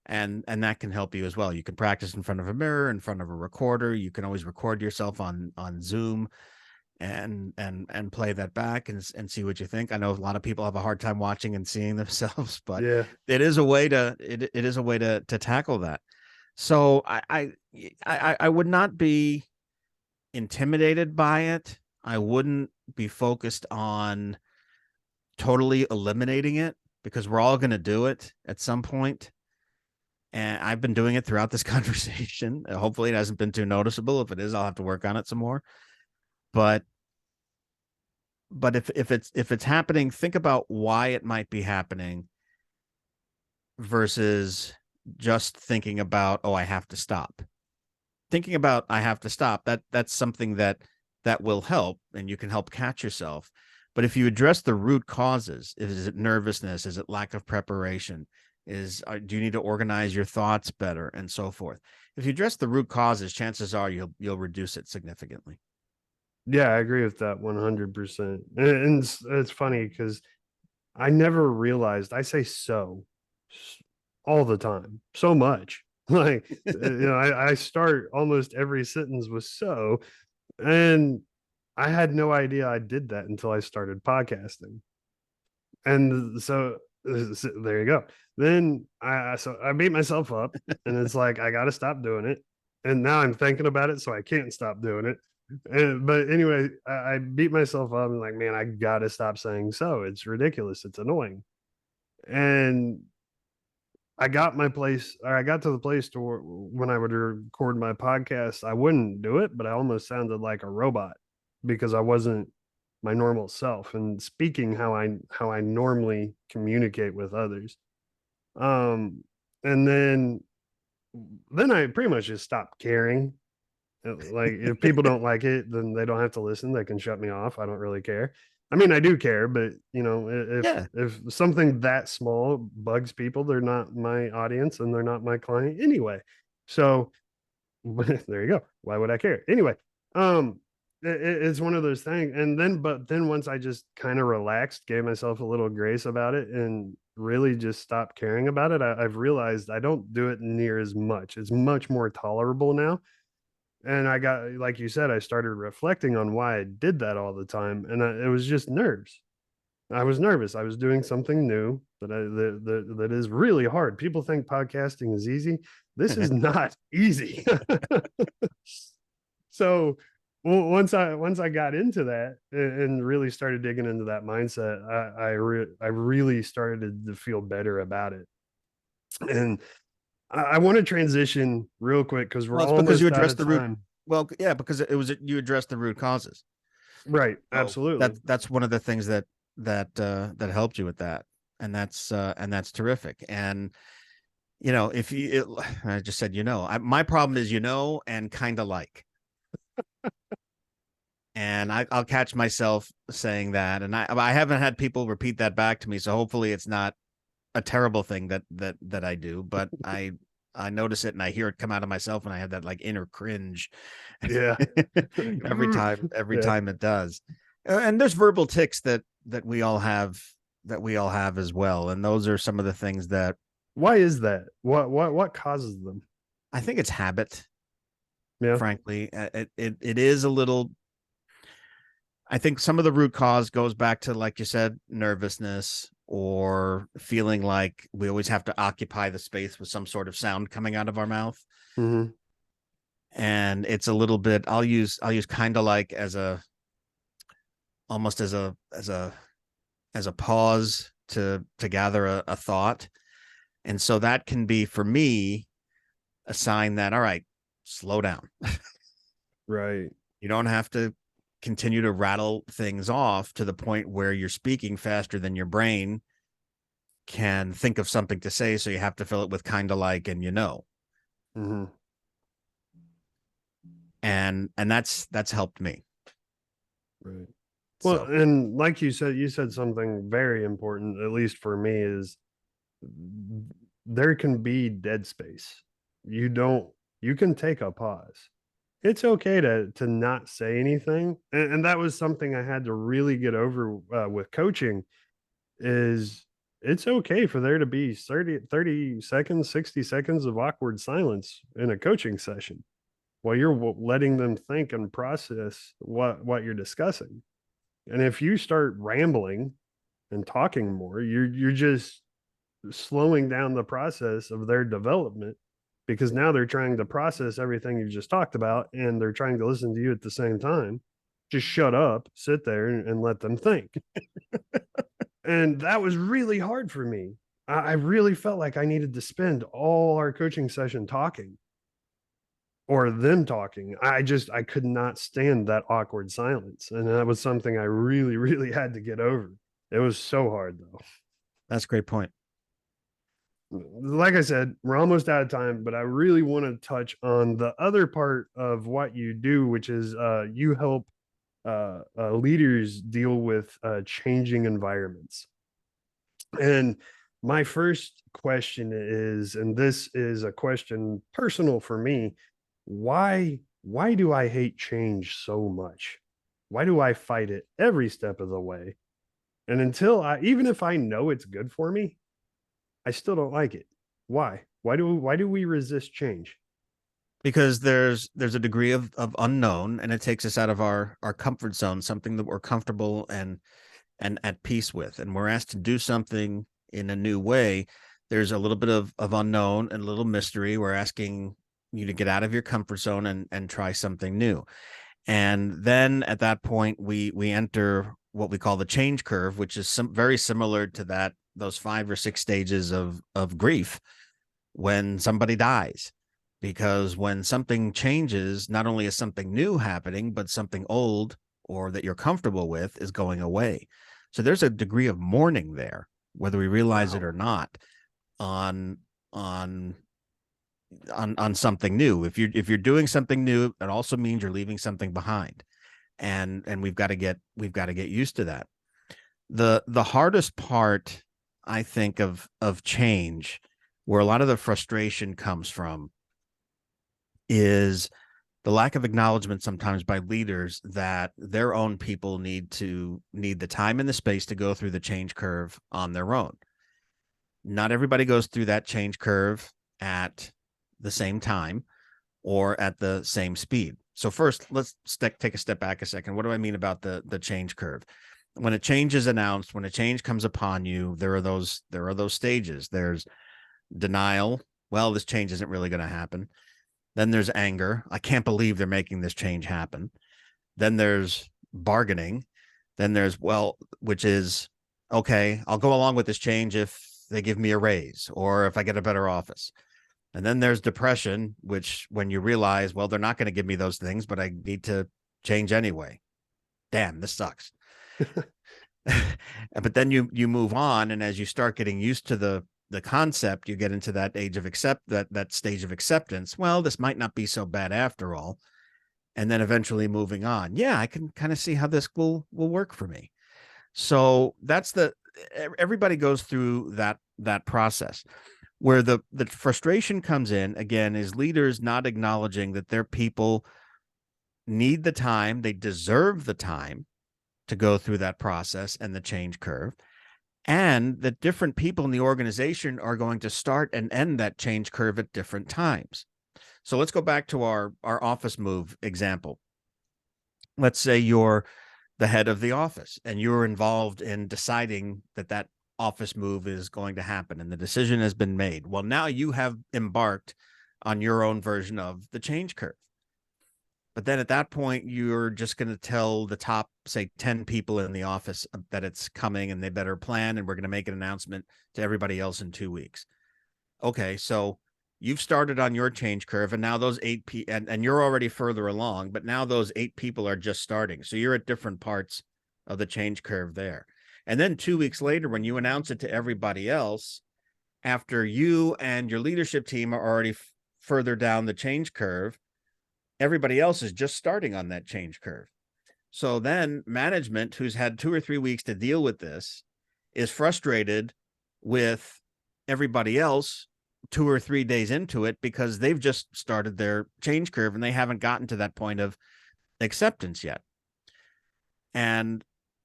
And that can help you as well. You can practice in front of a mirror, in front of a recorder. You can always record yourself on Zoom, and play that back and see what you think. I know a lot of people have a hard time watching and seeing themselves, but Yeah. it is a way to it is a way to tackle that. So I would not be intimidated by it. I wouldn't be focused on totally eliminating it because we're all going to do it at some point. And I've been doing it throughout this conversation. Hopefully it hasn't been too noticeable. If it is, I'll have to work on it some more. But if it's happening, think about why it might be happening versus just thinking about, oh, I have to stop. Thinking about I have to stop, that's something that will help, and you can help catch yourself. But if you address the root causes, is it nervousness? Is it lack of preparation? Do you need to organize your thoughts better, and so forth? If you address the root causes, chances are you'll reduce it significantly. Yeah, I agree with that 100%. And it's funny because I never realized I say so all the time, so much. Like, I start almost every sentence with so, and I had no idea I did that until I started podcasting. And so there you go. Then I beat myself up, and it's like I got to stop doing it. And now I'm thinking about it, so I can't stop doing it. But anyway, I beat myself up and like, man, I got to stop saying so. It's ridiculous. It's annoying. And I got to the place to where when I would record my podcast, I wouldn't do it, but I almost sounded like a robot because I wasn't my normal self and speaking how I normally communicate with others. And then I pretty much just stopped caring. Like if people don't like it, then they don't have to listen. They can shut me off. I don't really care. I mean, I do care, but Yeah. if something that small bugs people, they're not my audience and they're not my client anyway. So there you go. Why would I care anyway? Um, it's one of those things. But then once I just kind of relaxed, gave myself a little grace about it, and really just stopped caring about it, I've realized I don't do it near as much. It's much more tolerable now, and I got, like you said, I started reflecting on why I did that all the time, and it was just nerves. I was nervous. I was doing something new that is really hard. People think podcasting is easy. This is not easy. So once I got into that and really started digging into that mindset, I really started to feel better about it. And I want to transition real quick because we're Well, it's because you almost out addressed of the root. time. Well, yeah, because it was you addressed the root causes. Right. So Absolutely. that's one of the things that helped you with that, and that's terrific. And if I just said my problem is and kind of like, and I'll catch myself saying that, and I haven't had people repeat that back to me, so hopefully it's not a terrible thing that I do, but I notice it and I hear it come out of myself, and I have that like inner cringe Yeah. every Yeah. time it does. And there's verbal tics that we all have as well, and those are some of the things that Why is that? What causes them? I think it's habit. Yeah. Frankly, it is a little. I think some of the root cause goes back to, like you said, nervousness, or feeling like we always have to occupy the space with some sort of sound coming out of our mouth. Mm-hmm. And it's a little bit, I'll use kind of like as a almost as a pause to gather a thought. And so that can be, for me, a sign that, all right, slow down. Right. You don't have to continue to rattle things off to the point where you're speaking faster than your brain can think of something to say, so you have to fill it with kind of like and Mm-hmm. and that's helped me. Right. Well, So and like you said something very important, at least for me, is there can be dead space. You don't, you can take a pause. It's okay to not say anything. And that was something I had to really get over with coaching is it's okay for there to be 30 seconds, 60 seconds of awkward silence in a coaching session. Well, you're letting them think and process what you're discussing. And if you start rambling and talking more, you're just slowing down the process of their development, because now they're trying to process everything you just talked about and they're trying to listen to you at the same time. Just shut up, sit there and let them think. And that was really hard for me. I really felt like I needed to spend all our coaching session talking or them talking. I could not stand that awkward silence. And that was something I really, really had to get over. It was so hard though. That's a great point. Like I said, we're almost out of time, but I really want to touch on the other part of what you do, which is you help leaders deal with changing environments. And my first question is, and this is a question personal for me, why do I hate change so much? Why do I fight it every step of the way? And until I, even if I know it's good for me, I still don't like it. Why? Why do we resist change? Because there's a degree of unknown, and it takes us out of our comfort zone, something that we're comfortable and at peace with, and we're asked to do something in a new way. There's a little bit of unknown and a little mystery. We're asking you to get out of your comfort zone and try something new. And then at that point, we enter what we call the change curve, which is very similar to those 5 or 6 stages of grief when somebody dies. Because when something changes, not only is something new happening, but something old or that you're comfortable with is going away. So there's a degree of mourning there, whether we realize it or not, on on something new. If you're doing something new, it also means you're leaving something behind, and we've got to get used to that. The hardest part, I think, of change, where a lot of the frustration comes from, is the lack of acknowledgement sometimes by leaders that their own people need the time and the space to go through the change curve on their own. Not everybody goes through that change curve at the same time or at the same speed. So first, let's take a step back a second. What do I mean about the change curve? When a change is announced, when a change comes upon you, there are those stages. There's denial. Well, this change isn't really going to happen. Then there's anger. I can't believe they're making this change happen. Then there's bargaining. Then there's, which is, okay, I'll go along with this change if they give me a raise or if I get a better office. And then there's depression, which when you realize, well, they're not going to give me those things, but I need to change anyway. Damn, this sucks. But then you move on. And as you start getting used to the concept, you get into that age of that stage of acceptance. Well, this might not be so bad after all. And then eventually moving on. Yeah, I can kind of see how this will work for me. So that's everybody goes through that process. Where the frustration comes in, again, is leaders not acknowledging that their people need the time, they deserve the time to go through that process and the change curve, and that different people in the organization are going to start and end that change curve at different times. So let's go back to our office move example. Let's say you're the head of the office and you're involved in deciding that office move is going to happen and the decision has been made. Well, now you have embarked on your own version of the change curve. But then at that point, you're just going to tell the top, say, 10 people in the office that it's coming and they better plan, and we're going to make an announcement to everybody else in 2 weeks. Okay, so you've started on your change curve, and now those 8 people, and you're already further along, but now those 8 people are just starting. So you're at different parts of the change curve there. And then 2 weeks later, when you announce it to everybody else, after you and your leadership team are already further down the change curve, everybody else is just starting on that change curve. So then management, who's had 2 or 3 weeks to deal with this, is frustrated with everybody else 2 or 3 days into it because they've just started their change curve and they haven't gotten to that point of acceptance yet. And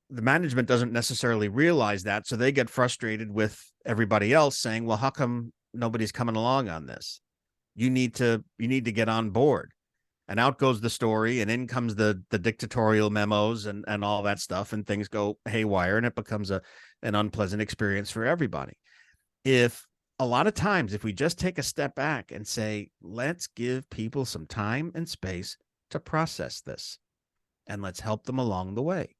the management doesn't necessarily realize that. So they get frustrated with everybody else saying, well, how come nobody's coming along on this? You need to get on board. and out goes the story, and in comes the dictatorial memos and all that stuff, and things go haywire, and it becomes an unpleasant experience for everybody. If a lot of times, if we just take a step back and say, let's give people some time and space to process this, and let's help them along the way,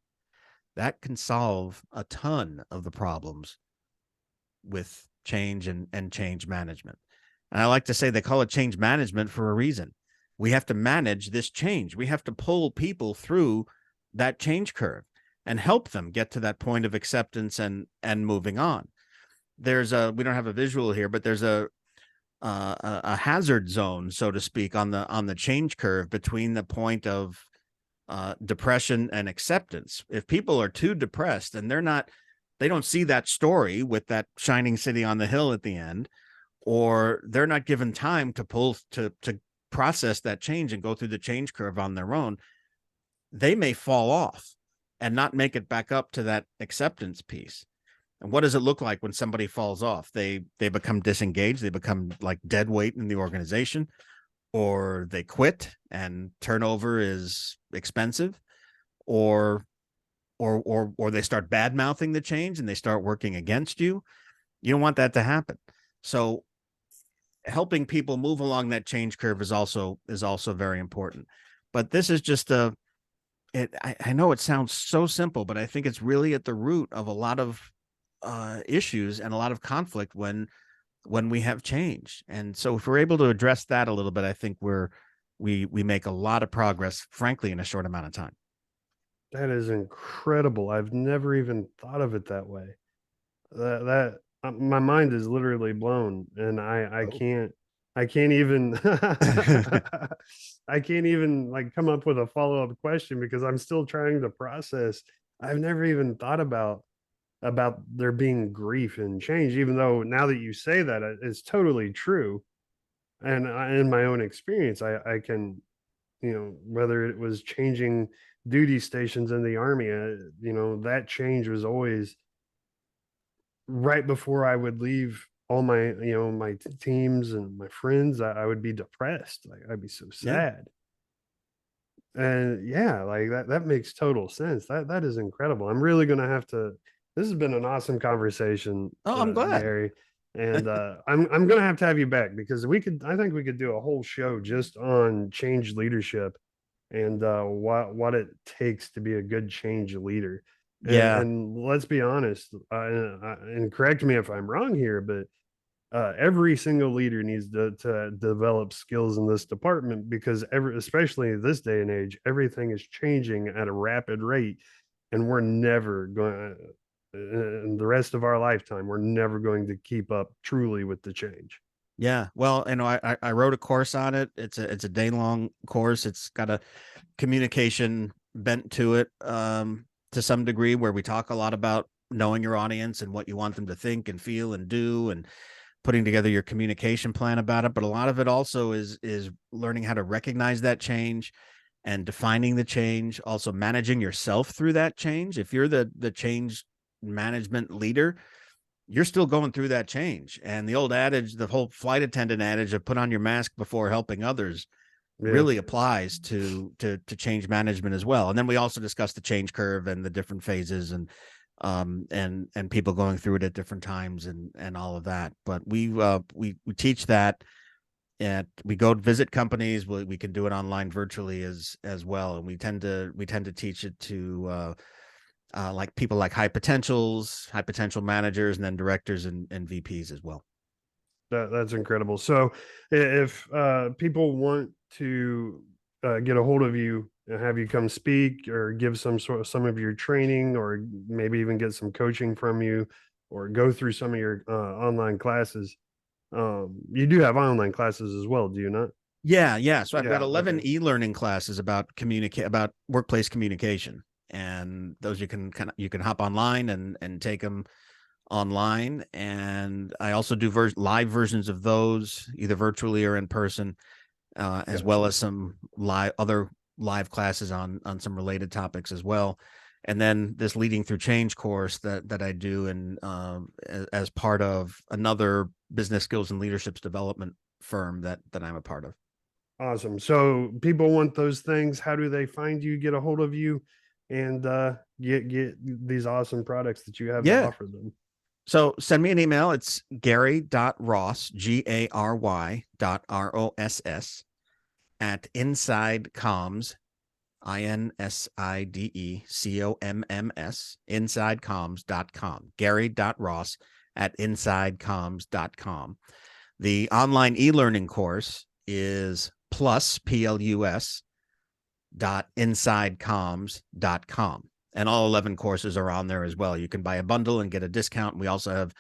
that can solve a ton of the problems with change and change management. And I like to say they call it change management for a reason. We have to manage this change. We have to pull people through that change curve and help them get to that point of acceptance and moving on. There's we don't have a visual here, but there's a hazard zone, so to speak, on the change curve between the point of depression and acceptance. If people are too depressed and they don't see that story with that shining city on the hill at the end, or they're not given time to process that change and go through the change curve on their own, they may fall off and not make it back up to that acceptance piece. And what does it look like when somebody falls off? They become disengaged, they become like dead weight in the organization, or they quit and turnover is expensive, or they start bad mouthing the change and they start working against you. You don't want that to happen. So helping people move along that change curve is also very important. But this is just I know it sounds so simple, but I think it's really at the root of a lot of issues and a lot of conflict when we have change. And so if we're able to address that a little bit, I think we make a lot of progress, frankly, in a short amount of time. That is incredible. I've never even thought of it that way. My mind is literally blown, and Oh. I can't even I can't even like come up with a follow-up question because I'm still trying to process. I've never even thought about there being grief and change, even though now that you say that, it's totally true. And in my own experience, I can, whether it was changing duty stations in the army, that change was always right before I would leave all my, my teams and my friends. I would be depressed. Like I'd be so Yeah. sad. And yeah, like that makes total sense. That is incredible. I'm really gonna have to. This has been an awesome conversation, Oh, I'm glad. Gary, and I'm gonna have to have you back because I think we could do a whole show just on change leadership and what it takes to be a good change leader. Yeah. And let's be honest, and correct me if I'm wrong here, but every single leader needs to develop skills in this department because especially this day and age, everything is changing at a rapid rate, and we're never going. In the rest of our lifetime, we're never going to keep up truly with the change. Yeah. Well, I wrote a course on it. It's a day-long course. It's got a communication bent to it, to some degree, where we talk a lot about knowing your audience and what you want them to think and feel and do, and putting together your communication plan about it. But a lot of it also is learning how to recognize that change and defining the change, also managing yourself through that change. If you're the change management leader, you're still going through that change. And the old adage, the whole flight attendant adage of put on your mask before helping others, Yeah. really applies to change management as well. And then we also discussed the change curve and the different phases and people going through it at different times and all of that. But we teach that, and we go visit companies. We can do it online virtually as well. And we tend to teach it to like people like high potential managers, and then directors and VPs as well. That's incredible. So, if people want to get a hold of you and have you come speak or give some of your training, or maybe even get some coaching from you, or go through some of your online classes, you do have online classes as well, do you not? Yeah. So I've got Yeah. 11 Okay. e-learning classes about workplace communication, and those you can hop online and take them online. And I also do live versions of those, either virtually or in person, as well Gotcha. as some other live classes on some related topics as well. And then this leading through change course that I do, and as part of another business skills and leadership development firm that I'm a part of. Awesome. So people want those things. How do they find you, get a hold of you, and get these awesome products that you have to Yeah. offer them? So send me an email. It's Gary.Ross, Gary.Ross at InsideComms, InsideComms, InsideComms.com. Gary.Ross at InsideComms.com. The online e-learning course is plus .insidecomms.com. And all 11 courses are on there as well. You can buy a bundle and get a discount. We also have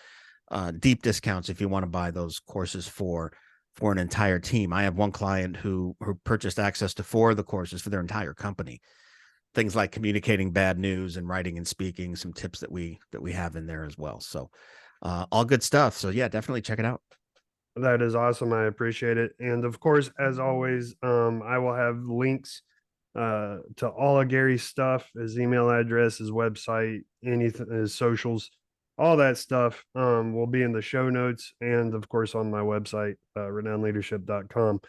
deep discounts if you want to buy those courses for an entire team. I have one client who purchased access to 4 of the courses for their entire company. Things like communicating bad news and writing and speaking, some tips that we have in there as well. So all good stuff. So yeah, definitely check it out. That is awesome. I appreciate it. And of course, as always, I will have links to all of Gary's stuff, his email address, his website, anything, his socials, all that stuff will be in the show notes and of course on my website, renownedleadership.com.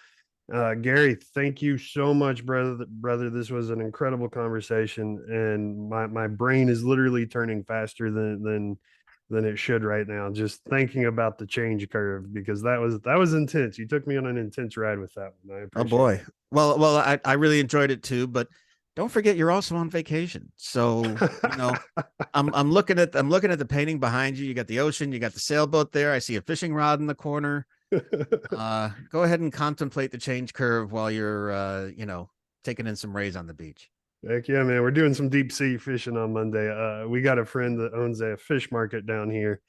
Gary, thank you so much, brother. This was an incredible conversation, and my brain is literally turning faster than it should right now. Just thinking about the change curve because that was intense. You took me on an intense ride with that one. I Oh appreciate boy. Well, I really enjoyed it too, but don't forget you're also on vacation. So, I'm looking at the painting behind you. You got the ocean, you got the sailboat there. I see a fishing rod in the corner. it. Go ahead and contemplate the change curve while you're taking in some rays on the beach. Heck yeah, man. We're doing some deep sea fishing on Monday. We got a friend that owns a fish market down here,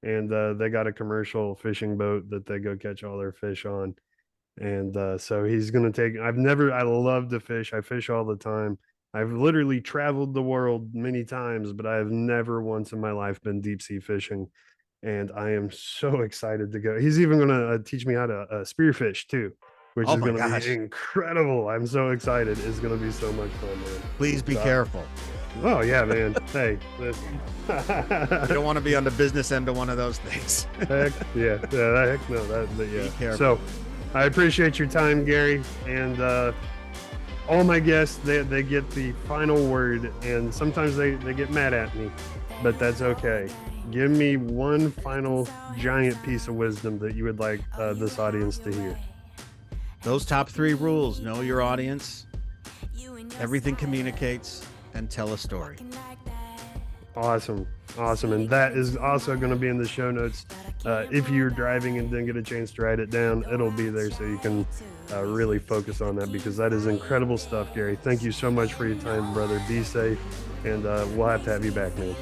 and they got a commercial fishing boat that they go catch all their fish on. And so he's gonna take. I love to fish. I fish all the time. I've literally traveled the world many times, but I have never once in my life been deep sea fishing. And I am so excited to go. He's even gonna teach me how to spearfish too, which Oh is my gonna be gosh. incredible. I'm so excited. It's gonna be so much fun, man. Please be So, careful. oh yeah, man. Hey, listen. You don't want to be on the business end of one of those things. Heck yeah, heck no, yeah. Be careful. So I appreciate your time, Gary, and all my guests they get the final word, and sometimes they get mad at me, but that's okay. Give me one final giant piece of wisdom that you would like this audience to hear. Those top 3 rules: know your audience, everything communicates, and tell a story. Awesome. And that is also going to be in the show notes. If you're driving and didn't get a chance to write it down, it'll be there so you can really focus on that because that is incredible stuff, Gary. Thank you so much for your time, brother. Be safe, and we'll have to have you back, man.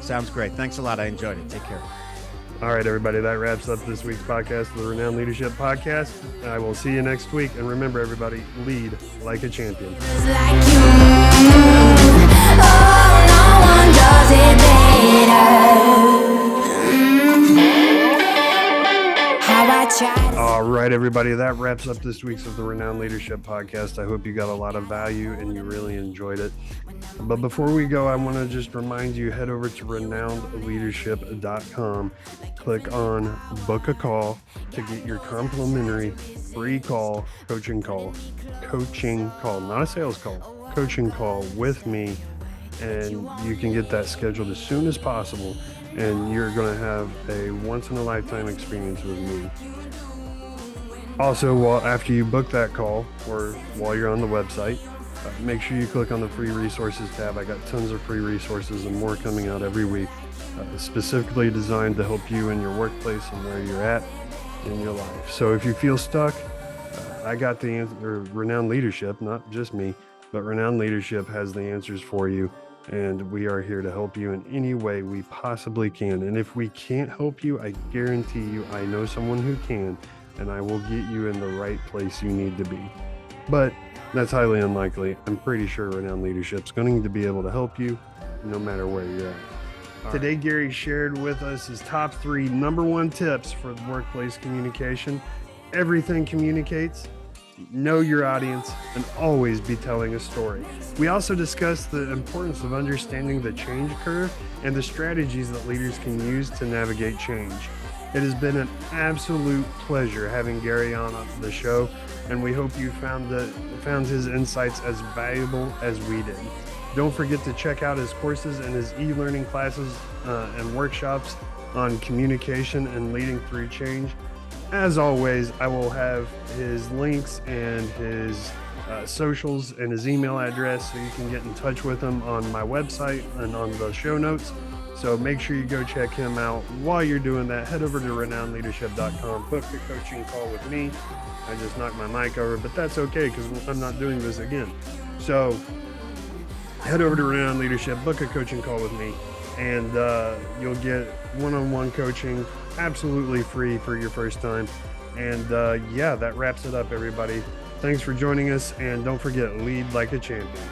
Sounds great. Thanks a lot. I enjoyed it. Take care. All right, everybody, that wraps up this week's podcast, the Renowned Leadership Podcast. I will see you next week. And remember, everybody, lead like a champion. All right, everybody, that wraps up this week's of the Renowned Leadership Podcast. I hope you got a lot of value and you really enjoyed it. But before we go, I want to just remind you, head over to renownedleadership.com, click on book a call to get your complimentary free coaching call, not a sales call, coaching call with me. And you can get that scheduled as soon as possible. And you're going to have a once-in-a-lifetime experience with me. Also, after you book that call or while you're on the website, make sure you click on the free resources tab. I got tons of free resources and more coming out every week, specifically designed to help you in your workplace and where you're at in your life. So if you feel stuck, I got the answer. Renowned Leadership, not just me, but Renowned Leadership has the answers for you. And we are here to help you in any way we possibly can. And if we can't help you, I guarantee you, I know someone who can, and I will get you in the right place you need to be. But that's highly unlikely. I'm pretty sure Renowned Leadership's going to be able to help you no matter where you're at. Today, Gary shared with us his top 3 number 1 tips for workplace communication. Everything communicates. Know your audience and always be telling a story. We also discussed the importance of understanding the change curve and the strategies that leaders can use to navigate change. It has been an absolute pleasure having Gary on the show, and we hope you found his insights as valuable as we did. Don't forget to check out his courses and his e-learning classes and workshops on communication and leading through change. As always, I will have his links and his socials and his email address so you can get in touch with him on my website and on the show notes. So make sure you go check him out. While you're doing that, head over to renownedleadership.com, book a coaching call with me. I just knocked my mic over, but that's okay because I'm not doing this again. So head over to Renowned Leadership, book a coaching call with me, and you'll get one-on-one coaching absolutely free for your first time. And yeah, that wraps it up, everybody. Thanks for joining us, and don't forget, lead like a champion.